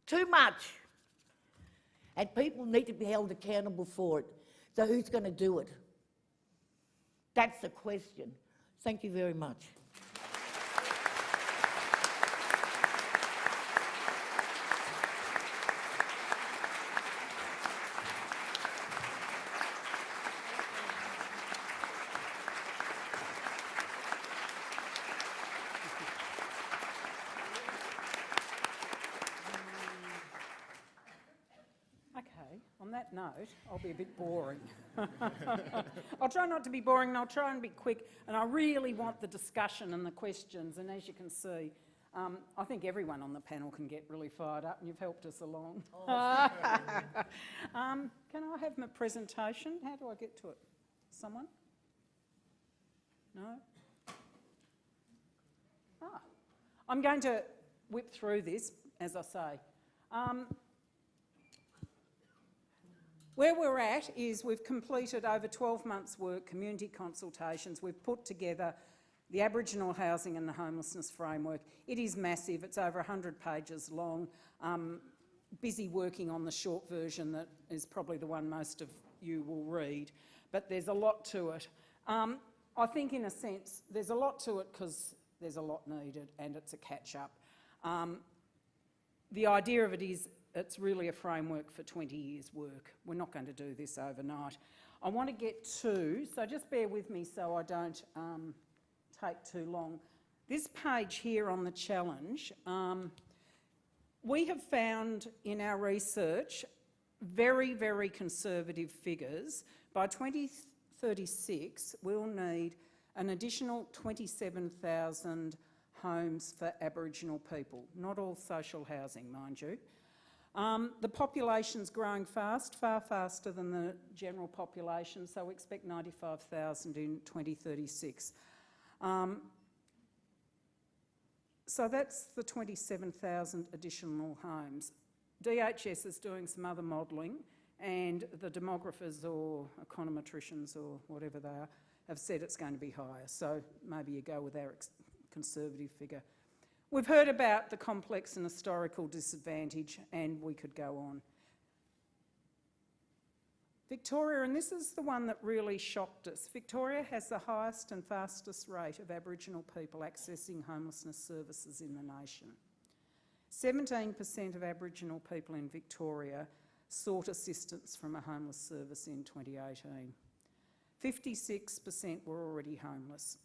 Too much. And people need to be held accountable for it. So who's going to do it? That's the question. Thank you very much. On that note, I'll be a bit boring. I'll try not to be boring, and I'll try and be quick, and I really want the discussion and the questions, and as you can see, I think everyone on the panel can get really fired up, and you've helped us along. Can I have my presentation? How do I get to it? Someone? No? I'm going to whip through this, as I say. Where we're at is we've completed over 12 months' work, community consultations. We've put together the Aboriginal Housing and the Homelessness Framework. It is massive. It's over 100 pages long. Busy working on the short version that is probably the one most of you will read. But there's a lot to it. I think, in a sense, there's a lot to it because there's a lot needed and it's a catch-up. the idea of it is it's really a framework for 20 years' work. We're not going to do this overnight. I want to get to, so just bear with me so I don't take too long. This page here on the challenge, we have found in our research very, very conservative figures. By 2036, we'll need an additional 27,000 homes for Aboriginal people, not all social housing, mind you. The population's growing fast, far faster than the general population, so we expect 95,000 in 2036. So that's the 27,000 additional homes. DHS is doing some other modelling, and the demographers or econometricians or whatever they are have said it's going to be higher, so maybe you go with our conservative figure. We've heard about the complex and historical disadvantage, and we could go on. Victoria, and this is the one that really shocked us, Victoria has the highest and fastest rate of Aboriginal people accessing homelessness services in the nation. 17% of Aboriginal people in Victoria sought assistance from a homeless service in 2018. 56% were already homeless,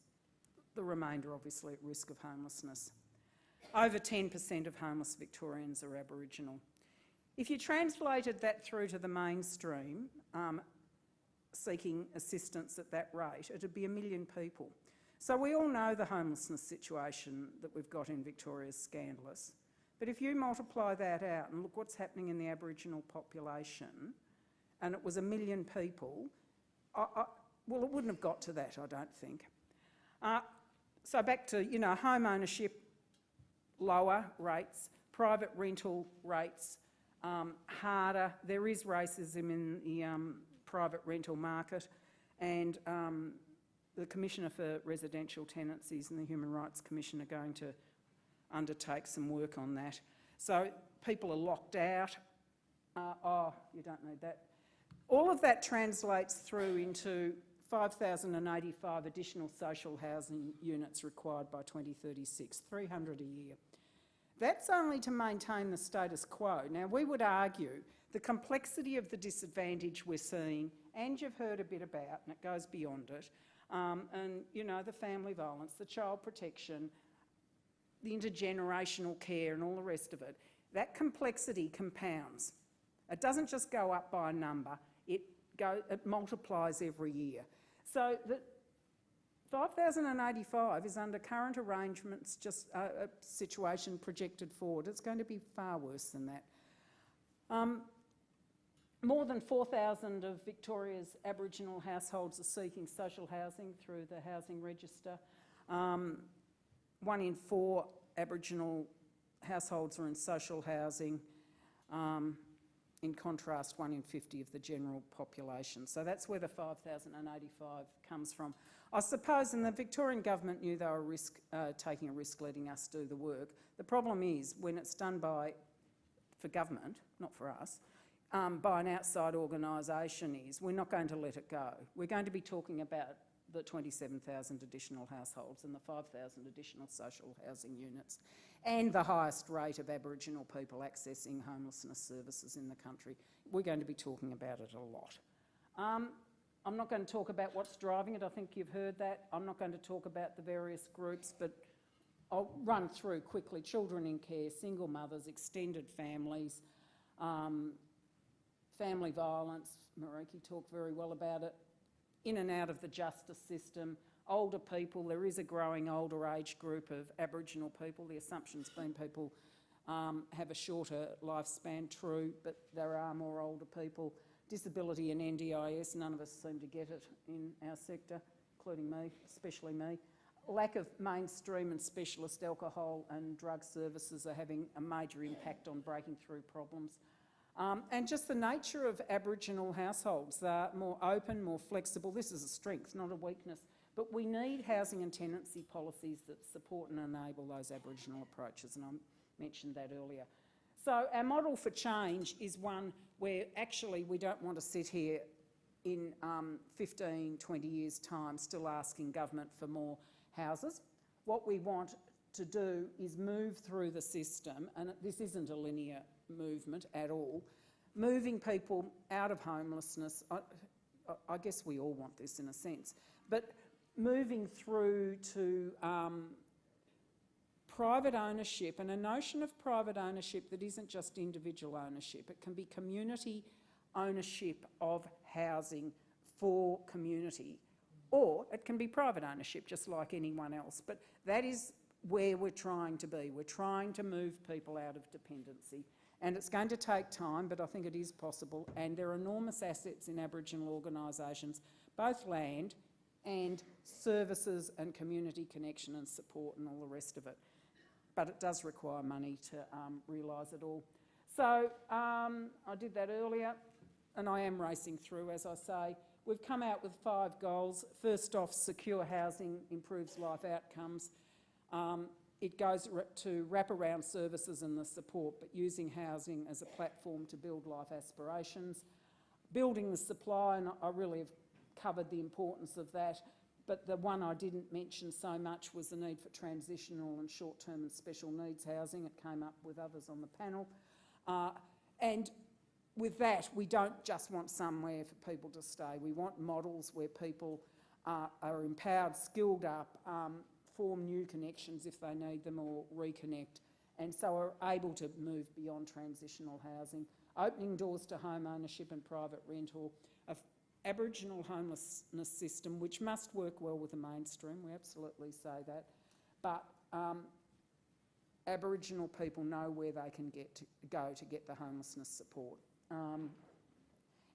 the remainder obviously at risk of homelessness. Over 10% of homeless Victorians are Aboriginal. If you translated that through to the mainstream, seeking assistance at that rate, it'd be 1 million people. So we all know the homelessness situation that we've got in Victoria is scandalous. But if you multiply that out and look what's happening in the Aboriginal population, and it was 1 million people, well, it wouldn't have got to that, I don't think. So back to, home ownership, lower rates, private rental rates, harder. There is racism in the private rental market, and the Commissioner for Residential Tenancies and the Human Rights Commission are going to undertake some work on that. So people are locked out. You don't need that. All of that translates through into 5,085 additional social housing units required by 2036, 300 a year. That's only to maintain the status quo. Now, we would argue the complexity of the disadvantage we're seeing, and you've heard a bit about, and it goes beyond it, and, the family violence, the child protection, the intergenerational care and all the rest of it, that complexity compounds. It doesn't just go up by a number, it multiplies every year. So the 5,085 is under current arrangements, just a situation projected forward. It's going to be far worse than that. More than 4,000 of Victoria's Aboriginal households are seeking social housing through the Housing Register. 1 in 4 Aboriginal households are in social housing. In contrast, 1 in 50 of the general population. So that's where the 5,085 comes from. I suppose, and the Victorian government knew they were taking a risk letting us do the work. The problem is when it's done for government, not for us, by an outside organisation is we're not going to let it go. We're going to be talking about the 27,000 additional households and the 5,000 additional social housing units and the highest rate of Aboriginal people accessing homelessness services in the country. We're going to be talking about it a lot. I'm not going to talk about what's driving it. I think you've heard that. I'm not going to talk about the various groups, but I'll run through quickly. Children in care, single mothers, extended families, family violence. Meriki talked very well about it. In and out of the justice system, older people. There is a growing older age group of Aboriginal people. The assumption's been people have a shorter lifespan, true, but there are more older people. Disability and NDIS, none of us seem to get it in our sector, including me, especially me. Lack of mainstream and specialist alcohol and drug services are having a major impact on breaking through problems. And just the nature of Aboriginal households, they're more open, more flexible. This is a strength, not a weakness. But we need housing and tenancy policies that support and enable those Aboriginal approaches, and I mentioned that earlier. So our model for change is one where actually we don't want to sit here in 15, 20 years' time still asking government for more houses. What we want to do is move through the system, and this isn't a linear movement at all, moving people out of homelessness. I guess we all want this in a sense, but moving through to private ownership, and a notion of private ownership that isn't just individual ownership. It can be community ownership of housing for community, or it can be private ownership just like anyone else. But that is where we're trying to be. We're trying to move people out of dependency, and it's going to take time, but I think it is possible, and there are enormous assets in Aboriginal organisations, both land and services and community connection and support and all the rest of it. But it does require money to realise it all. So I did that earlier, and I am racing through, as I say. We've come out with 5 goals. First off, secure housing improves life outcomes. It goes to wraparound services and the support, but using housing as a platform to build life aspirations. Building the supply, and I really have covered the importance of that, but the one I didn't mention so much was the need for transitional and short-term and special needs housing. It came up with others on the panel. And with that, we don't just want somewhere for people to stay. We want models where people are empowered, skilled up, form new connections if they need them, or reconnect, and so are able to move beyond transitional housing. Opening doors to home ownership and private rental. Aboriginal homelessness system, which must work well with the mainstream, we absolutely say that, but Aboriginal people know where they can go to get the homelessness support.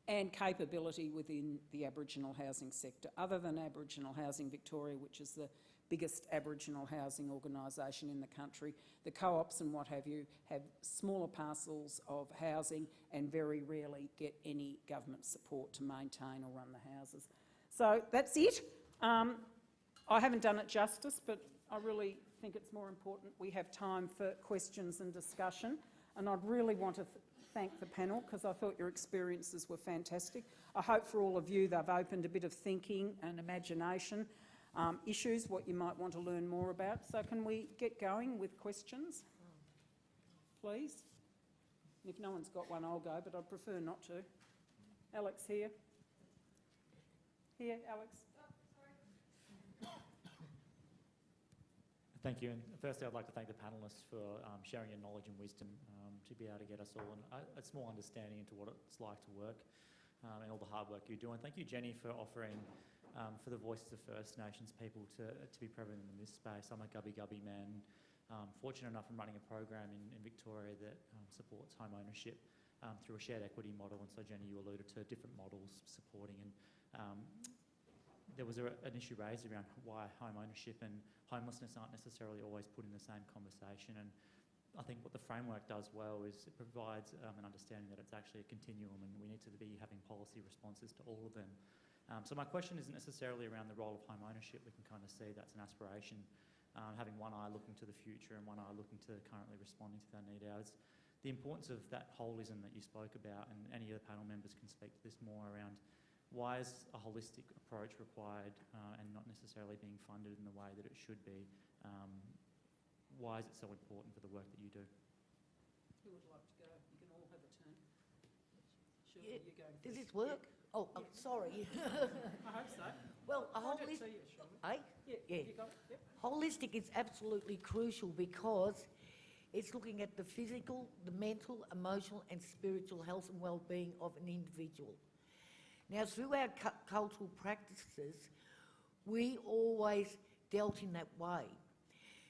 And capability within the Aboriginal housing sector. Other than Aboriginal Housing Victoria, which is the biggest Aboriginal housing organisation in the country, the co-ops and what have you have smaller parcels of housing and very rarely get any government support to maintain or run the houses. So that's it. I haven't done it justice, but I really think it's more important we have time for questions and discussion, and I'd really want to thank the panel because I thought your experiences were fantastic. I hope for all of you they've opened a bit of thinking and imagination, issues, what you might want to learn more about. So can we get going with questions, please? And if no one's got one, I'll go, but I'd prefer not to. Alex here. Here, Alex. Thank you. And firstly, I'd like to thank the panellists for sharing your knowledge and wisdom to be able to get us all a small understanding into what it's like to work and all the hard work you do. And thank you, Jenny, for offering for the voices of First Nations people to be prevalent in this space. I'm a gubby man, fortunate enough in running a program in Victoria that supports home ownership through a shared equity model. And so, Jenny, you alluded to different models supporting, and there was an issue raised around why home ownership and homelessness aren't necessarily always put in the same conversation. And I think what the framework does well is it provides an understanding that it's actually a continuum, and we need to be having policy responses to all of them. So my question isn't necessarily around the role of home ownership. We can kind of see that's an aspiration, having one eye looking to the future and one eye looking to currently responding to their need hours. The importance of that holism that you spoke about, and any of the panel members can speak to this more around why is a holistic approach required and not necessarily being funded in the way that it should be? Why is it so important for the work that you do? Who would like to go? You can all have a turn. Shirley, Yeah. you go Does first. this work? Oh, sorry. I hope so. Well, a I don't holistic... see you, Shirley. Eh? Yeah, Yeah. you got it? Yep. Holistic is absolutely crucial because it's looking at the physical, the mental, emotional and spiritual health and well-being of an individual. Now, through our cultural practices, we always dealt in that way.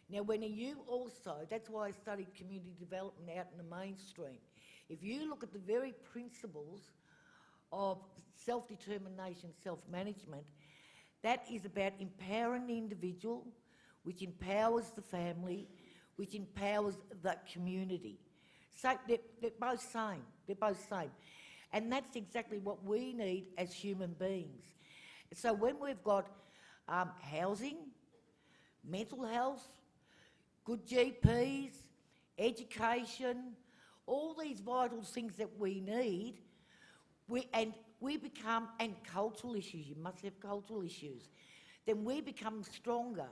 Now, when you also, that's why I studied community development out in the mainstream. If you look at the very principles of self-determination, self-management, that is about empowering the individual, which empowers the family, which empowers the community. So they're both same. They're both same. And that's exactly what we need as human beings. So when we've got housing, mental health, good GPs, education, all these vital things that we need, and cultural issues, you must have cultural issues, then we become stronger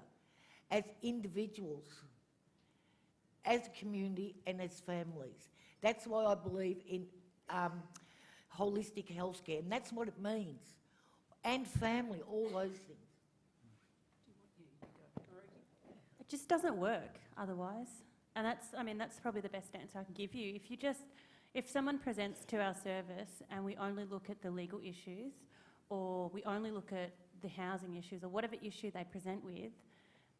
as individuals. as a community and as families. That's why I believe in holistic healthcare, and that's what it means. And family, all those things. It just doesn't work otherwise. And that's probably the best answer I can give you. If someone presents to our service and we only look at the legal issues, or we only look at the housing issues, or whatever issue they present with,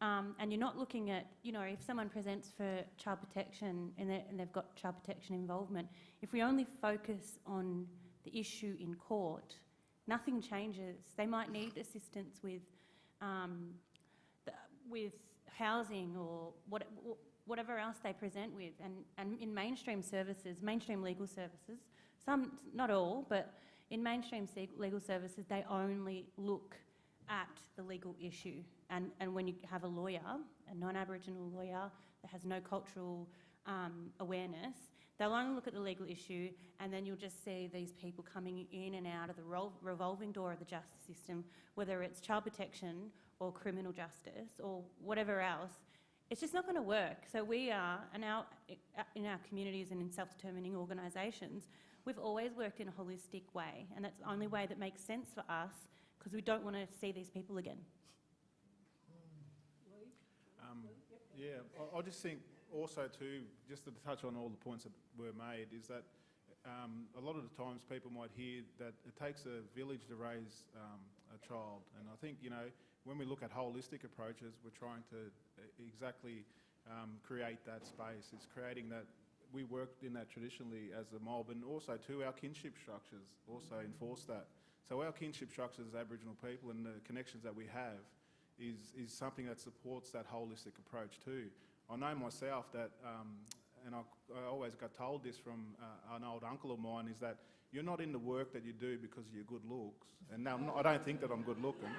and you're not looking at, if someone presents for child protection and they've got child protection involvement, if we only focus on the issue in court, nothing changes. They might need assistance with housing or whatever else they present with. And in mainstream services, mainstream legal services, some, not all, but in mainstream legal services, they only look at the legal issue. And when you have a lawyer, a non-Aboriginal lawyer that has no cultural awareness, they'll only look at the legal issue, and then you'll just see these people coming in and out of the revolving door of the justice system, whether it's child protection or criminal justice or whatever else. It's just not going to work. So we are, in our communities and in self-determining organisations, we've always worked in a holistic way, and that's the only way that makes sense for us, because we don't want to see these people again. Yeah, I just think also too, just to touch on all the points that were made, is that a lot of the times people might hear that it takes a village to raise a child, and I think, when we look at holistic approaches, we're trying to exactly create that space. It's creating that. We worked in that traditionally as a mob, and also too our kinship structures also enforce that. So our kinship structures as Aboriginal people and the connections that we have is something that supports that holistic approach too. I know myself that, and I always got told this from an old uncle of mine, is that you're not in the work that you do because of your good looks. And now I don't think that I'm good looking.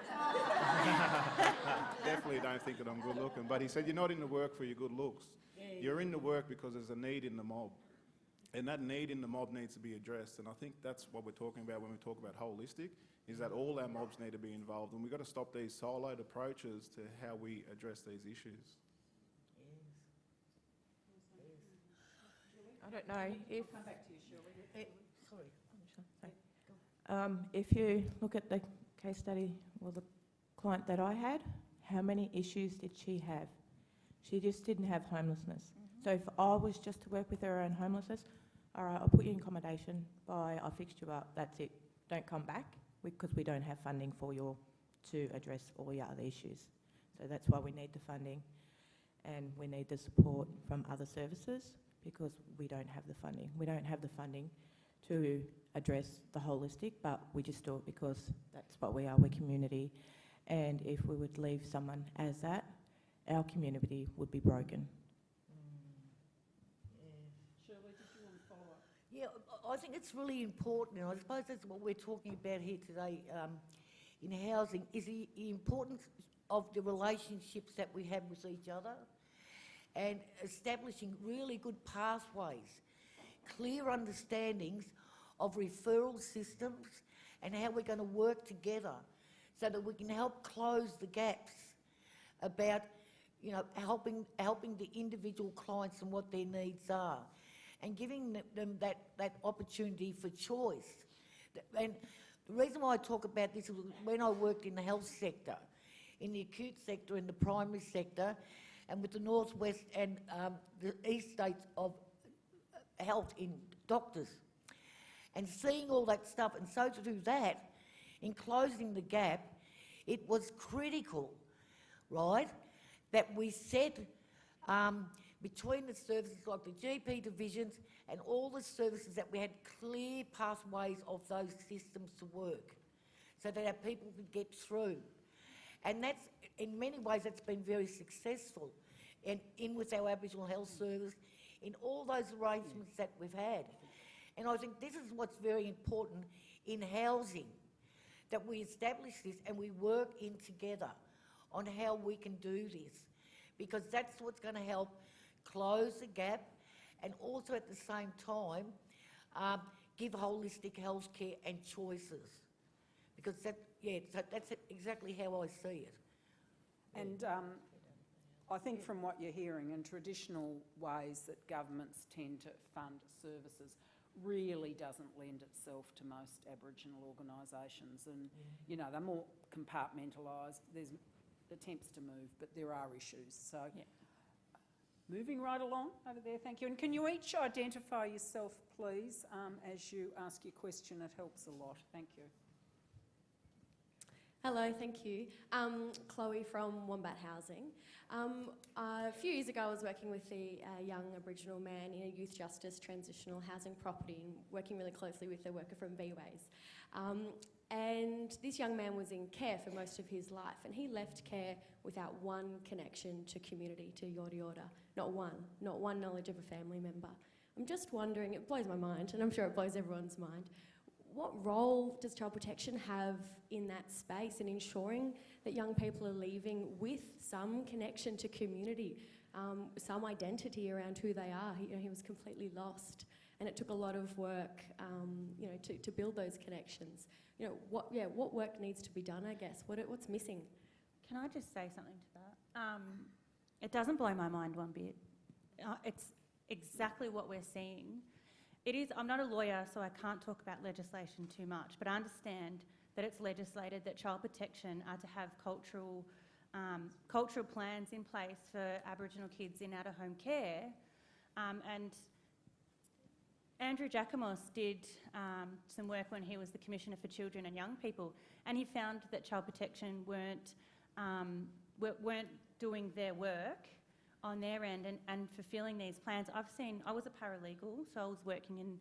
Definitely don't think that I'm good looking. But he said, you're not in the work for your good looks. You're in the work because there's a need in the mob. And that need in the mob needs to be addressed. And I think that's what we're talking about when we talk about holistic, is that all our mobs need to be involved. And we've got to stop these siloed approaches to how we address these issues. I don't know if... Come back to you, Shirley. If you look at the case study, or the client that I had, how many issues did she have? She just didn't have homelessness. So if I was just to work with her on homelessness, all right, I'll put you in accommodation, bye, I'll fix you up, that's it. Don't come back, because we don't have funding for you to address all your other issues. So that's why we need the funding, and we need the support from other services, because we don't have the funding. We don't have the funding to address the holistic, but we just do it because that's what we are, we're community. And if we would leave someone as that, our community would be broken. Shirley, did you want to follow up? Yeah, I think it's really important, and I suppose that's what we're talking about here today in housing, is the importance of the relationships that we have with each other, and establishing really good pathways, clear understandings of referral systems and how we're going to work together so that we can help close the gaps about, helping the individual clients and what their needs are, and giving them that opportunity for choice. And the reason why I talk about this is when I worked in the health sector, in the acute sector, in the primary sector, and with the northwest and the east states of health in doctors, and seeing all that stuff. And so to do that, in closing the gap, it was critical, right, that we set between the services like the GP divisions and all the services, that we had clear pathways of those systems to work so that our people could get through. And that's, in many ways, that's been very successful in with our Aboriginal Health Service, in all those arrangements that we've had. And I think this is what's very important in housing, that we establish this and we work in together on how we can do this, because that's what's going to help close the gap, and also at the same time give holistic health care and choices, because that's exactly how I see it. And I think from what you're hearing, and traditional ways that governments tend to fund services really doesn't lend itself to most Aboriginal organisations, and you know, they're more compartmentalised. There's attempts to move, but there are issues. So Yeah. moving right along over there, thank you. And can you each identify yourself, please, as you ask your question? It helps a lot. Thank you. Hello, thank you. Chloe from Wombat Housing. A few years ago I was working with a young Aboriginal man in a youth justice transitional housing property and working really closely with a worker from B-Ways. And this young man was in care for most of his life, and he left care without one connection to community, to Yorta Yorta. Not one knowledge of a family member. I'm just wondering, it blows my mind, and I'm sure it blows everyone's mind, what role does child protection have in that space in ensuring that young people are leaving with some connection to community, some identity around who they are? He was completely lost, and it took a lot of work, to build those connections. What work needs to be done, I guess? What's missing? Can I just say something to that? It doesn't blow my mind one bit. It's exactly what we're seeing. It is. I'm not a lawyer, so I can't talk about legislation too much, but I understand that it's legislated that child protection are to have cultural plans in place for Aboriginal kids in out-of-home care. And Andrew Jacomos did some work when he was the Commissioner for Children and Young People, and he found that child protection weren't doing their work on their end and fulfilling these plans. I was a paralegal, so I was working in,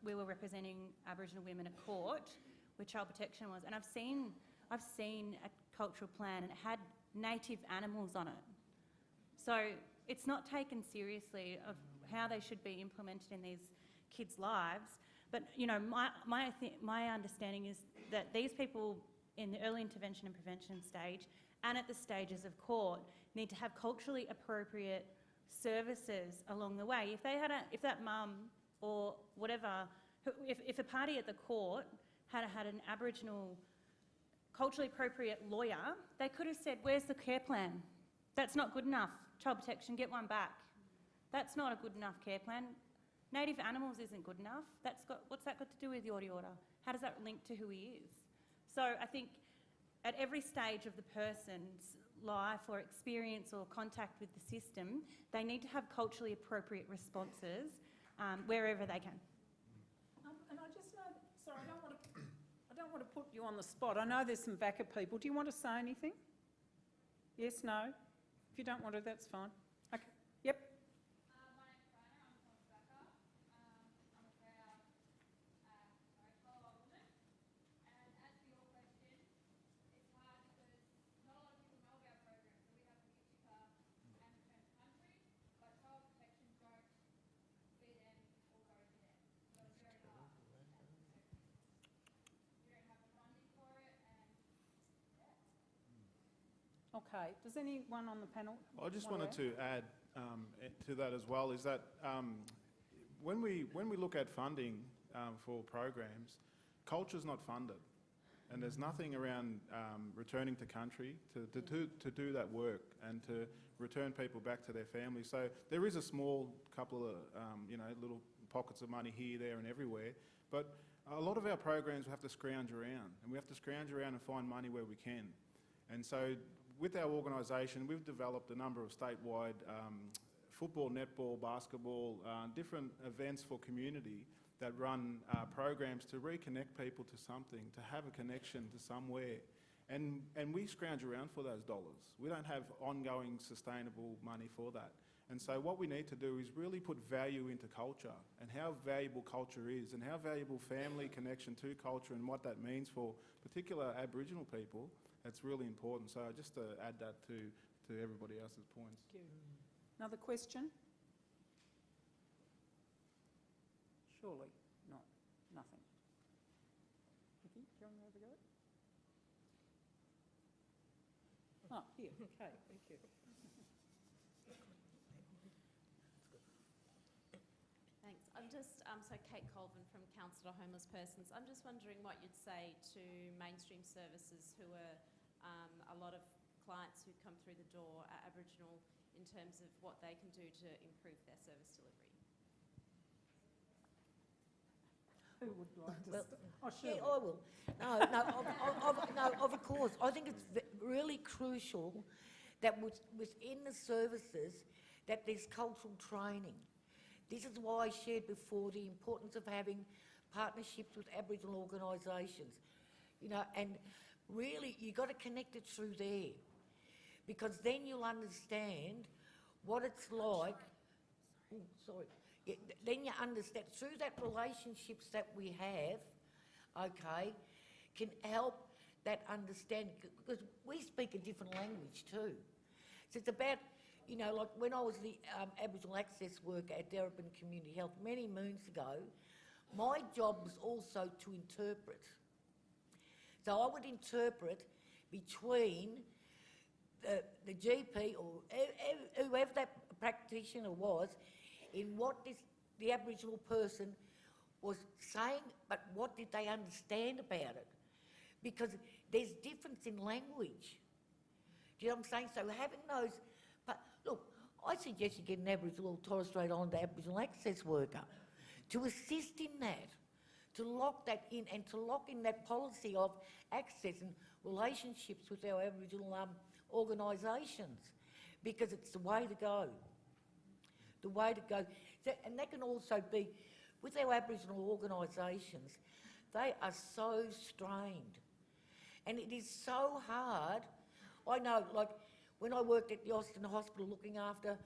we were representing Aboriginal women at court where child protection was, and I've seen a cultural plan and it had native animals on it. So it's not taken seriously of how they should be implemented in these kids' lives. But my understanding is that these people in the early intervention and prevention stage and at the stages of court need to have culturally appropriate services along the way. If that mum or whatever, if a party at the court had an Aboriginal culturally appropriate lawyer, they could have said, "Where's the care plan? That's not good enough. Child protection, get one back. That's not a good enough care plan. Native animals isn't good enough. What's that got to do with Yorta Yorta? How does that link to who he is?" So I think at every stage of the person's life or experience or contact with the system, they need to have culturally appropriate responses wherever they can. And I just know, sorry, I don't want to put you on the spot. I know there's some backup people. Do you want to say anything? Yes, no? If you don't want to, that's fine. Okay. Yep. My name's Diana. I'm from Rebecca. I'm a proud fellow woman. And as for your question, it's hard because not a lot of people know about programs. So we have to get cheaper and return to country, but child protection don't feed them or go to them. So it's very hard. We don't have the funding for it, and Okay. Does anyone on the panel? I just want wanted to add to that as well, is that when we look at funding for programs, culture's not funded, and there's nothing around returning to country to do that work and to return people back to their families. So there is a small couple of little pockets of money here, there, and everywhere, but a lot of our programs we have to scrounge around, and we have to scrounge around and find money where we can. And so with our organisation, we've developed a number of statewide football, netball, basketball, different events for community that run programs to reconnect people to something, to have a connection to somewhere. And we scrounge around for those dollars. We don't have ongoing sustainable money for that. And so what we need to do is really put value into culture and how valuable culture is and how valuable family connection to culture and what that means for particular Aboriginal people. That's really important. So just to add that to everybody else's points. Thank you. Another question? Surely not. Nothing. Vicky, do you want to have a go? Oh, here. Okay, thank you. Thanks. I'm just, so Kate Colvin from Council to Homeless Persons. I'm just wondering what you'd say to mainstream services who are a lot of clients who who come through the door are Aboriginal in terms of what they can do to improve their service delivery? Who would like to Well, start? Oh, Shirley. Yeah, I will. No, of course. I think it's really crucial that within the services that there's cultural training. This is why I shared before the importance of having partnerships with Aboriginal organisations. You know, and really you've got to connect it through there, because then you'll understand what it's like. Oh, sorry. Yeah, then you understand through that relationships that we have, okay, can help that understanding, because we speak a different language too. So it's about, you know, like when I was the Aboriginal access worker at Darren Community Health many moons ago, my job was also to interpret. So I would interpret between the GP or whoever that practitioner was in what the Aboriginal person was saying, but what did they understand about it? Because there's difference in language. Do you know what I'm saying? So having those, but look, I suggest you get an Aboriginal Torres Strait Islander Aboriginal access worker to assist in that, to lock that in and to lock in that policy of access and relationships with our Aboriginal organisations, because it's the way to go. The way to go. So, and that can also be, with our Aboriginal organisations, they are so strained. And it is so hard. I know, like, when I worked at the Austin Hospital looking after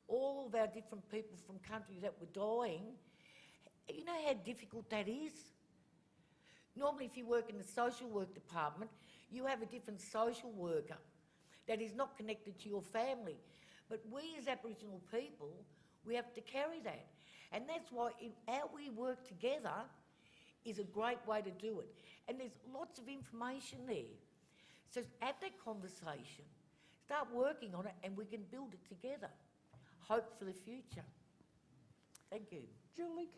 all of our different people from countries that were dying, you know how difficult that is? Normally, if you work in the social work department, you have a different social worker that is not connected to your family. But we as Aboriginal people, we have to carry that. And that's why how we work together is a great way to do it. And there's lots of information there. So have that conversation, start working on it, and we can build it together. Hope for the future. Thank you. Julie,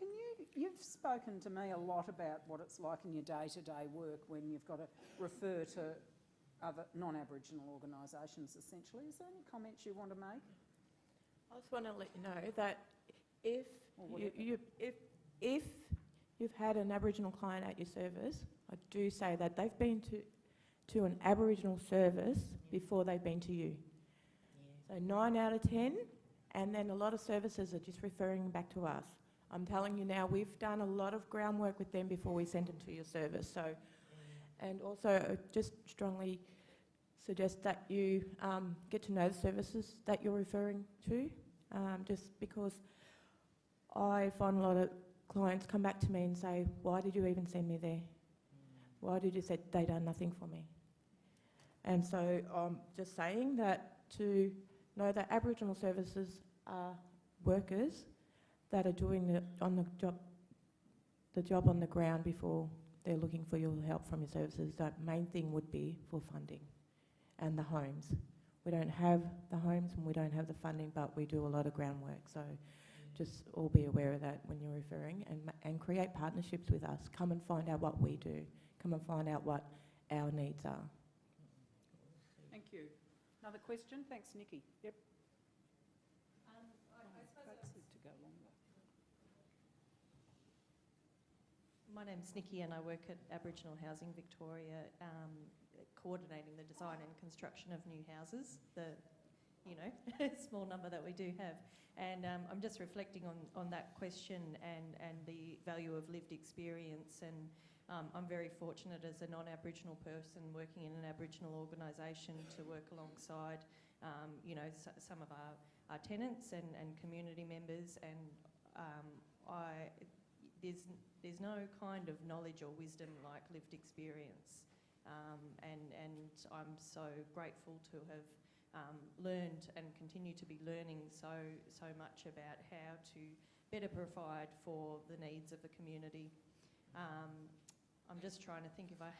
you've spoken to me a lot about what it's like in your day-to-day work when you've got to refer to other non-Aboriginal organisations, essentially. Is there any comments you want to make? I just want to let you know that if you've had an Aboriginal client at your service, I do say that they've been to an Aboriginal service before they've been to you. So 9 out of 10, and then a lot of services are just referring back to us. I'm telling you now, we've done a lot of groundwork with them before we send them to your service. So, and also just strongly suggest that you get to know the services that you're referring to, just because I find a lot of clients come back to me and say, why did you even send me there? Why did you say they done nothing for me? And so I'm just saying that to know that Aboriginal services are workers that are doing the job on the ground before they're looking for your help from your services. The main thing would be for funding and the homes. We don't have the homes and we don't have the funding, but we do a lot of groundwork. So just all be aware of that when you're referring, and create partnerships with us. Come and find out what we do. Come and find out what our needs are. Thank you. Another question? Thanks, Nikki. Yep. To go longer. My name's Nikki and I work at Aboriginal Housing Victoria, coordinating the design and construction of new houses, the small number that we do have. And I'm just reflecting on that question and the value of lived experience. And I'm very fortunate as a non-Aboriginal person working in an Aboriginal organisation to work alongside, some of our tenants and community members. And there's no kind of knowledge or wisdom like lived experience. And I'm so grateful to have learned and continue to be learning so much about how to better provide for the needs of the community. I'm just trying to think if I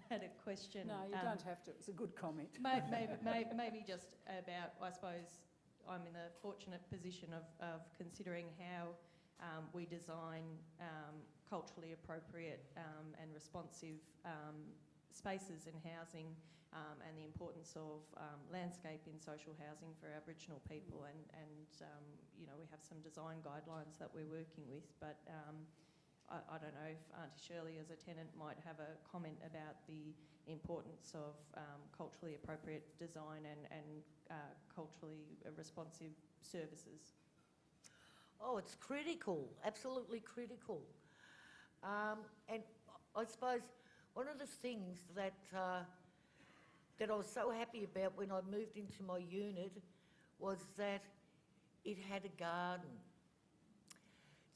had a question. No, you don't have to. It's a good comment. Maybe just about, I suppose, I'm in the fortunate position of considering how we design culturally appropriate and responsive spaces and housing and the importance of landscape in social housing for Aboriginal people, and you know, we have some design guidelines that we're working with, but I don't know if Aunty Shirley as a tenant might have a comment about the importance of culturally appropriate design and culturally responsive services. Oh, it's critical, absolutely critical. And I suppose one of the things that that I was so happy about when I moved into my unit was that it had a garden.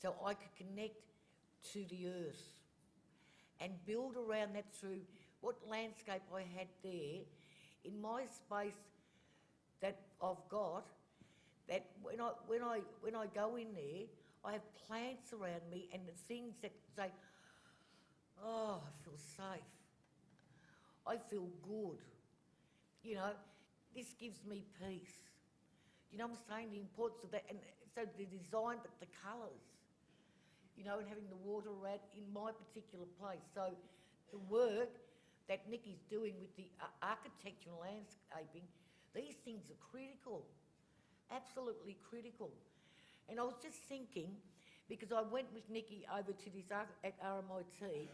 So I could connect to the earth and build around that through what landscape I had there in my space that I've got, that when I go in there, I have plants around me and the things that say, oh, I feel safe. I feel good. You know, this gives me peace. You know what I'm saying? The importance of that, and so the design, but the colours. You know, and having the water around in my particular place. So the work that Nikki's doing with the architecture and landscaping, these things are critical, absolutely critical. And I was just thinking, because I went with Nikki over to this at RMIT,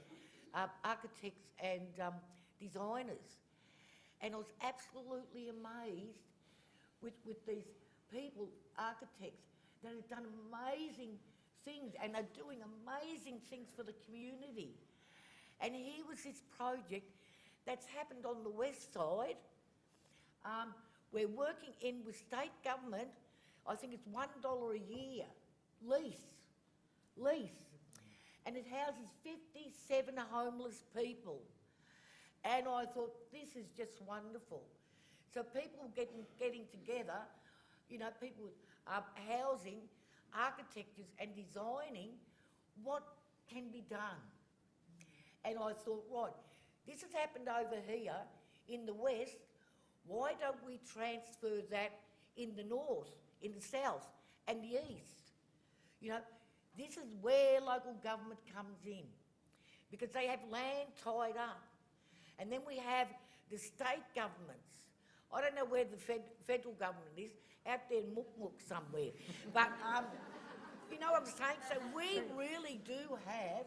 architects and designers, and I was absolutely amazed with these people, architects, that have done amazing things and are doing amazing things for the community. And here was this project that's happened on the west side. We're working in with state government. I think it's $1 a year, lease. And it houses 57 homeless people. And I thought, this is just wonderful. So people getting together, you know, people with housing, architectures and designing what can be done. And I thought, right, this has happened over here in the west. Why don't we transfer that in the north, in the south and the east? You know, this is where local government comes in, because they have land tied up. And then we have the state governments. I don't know where the federal government is, out there in Muk somewhere. But you know what I'm saying? So we really do have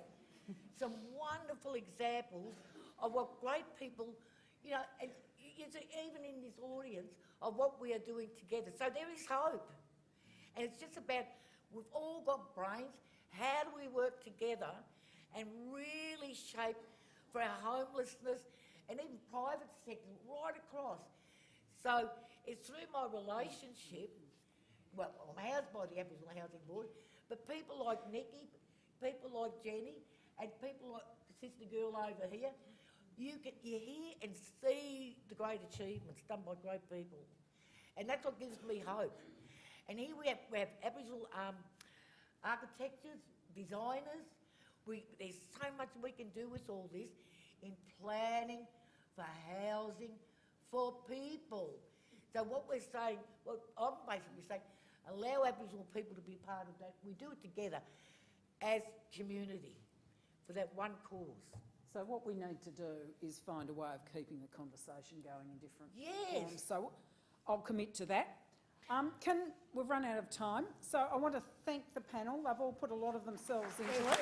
some wonderful examples of what great people, you know, and even in this audience, of what we are doing together. So there is hope. And it's just about, we've all got brains, how do we work together and really shape for our homelessness and even private sector right across. So it's through my relationship, well, I'm housed by the Aboriginal Housing Board, but people like Nikki, people like Jenny, and people like the sister girl over here, you hear and see the great achievements done by great people. And that's what gives me hope. And here we have Aboriginal architectures, designers. There's so much we can do with all this in planning, for housing, for people. So what we're saying, what I'm basically saying, allow Aboriginal people to be part of that. We do it together as community for that one cause. So what we need to do is find a way of keeping the conversation going in different forms. Yes. So I'll commit to that. We've run out of time, so I want to thank the panel. They've all put a lot of themselves into it.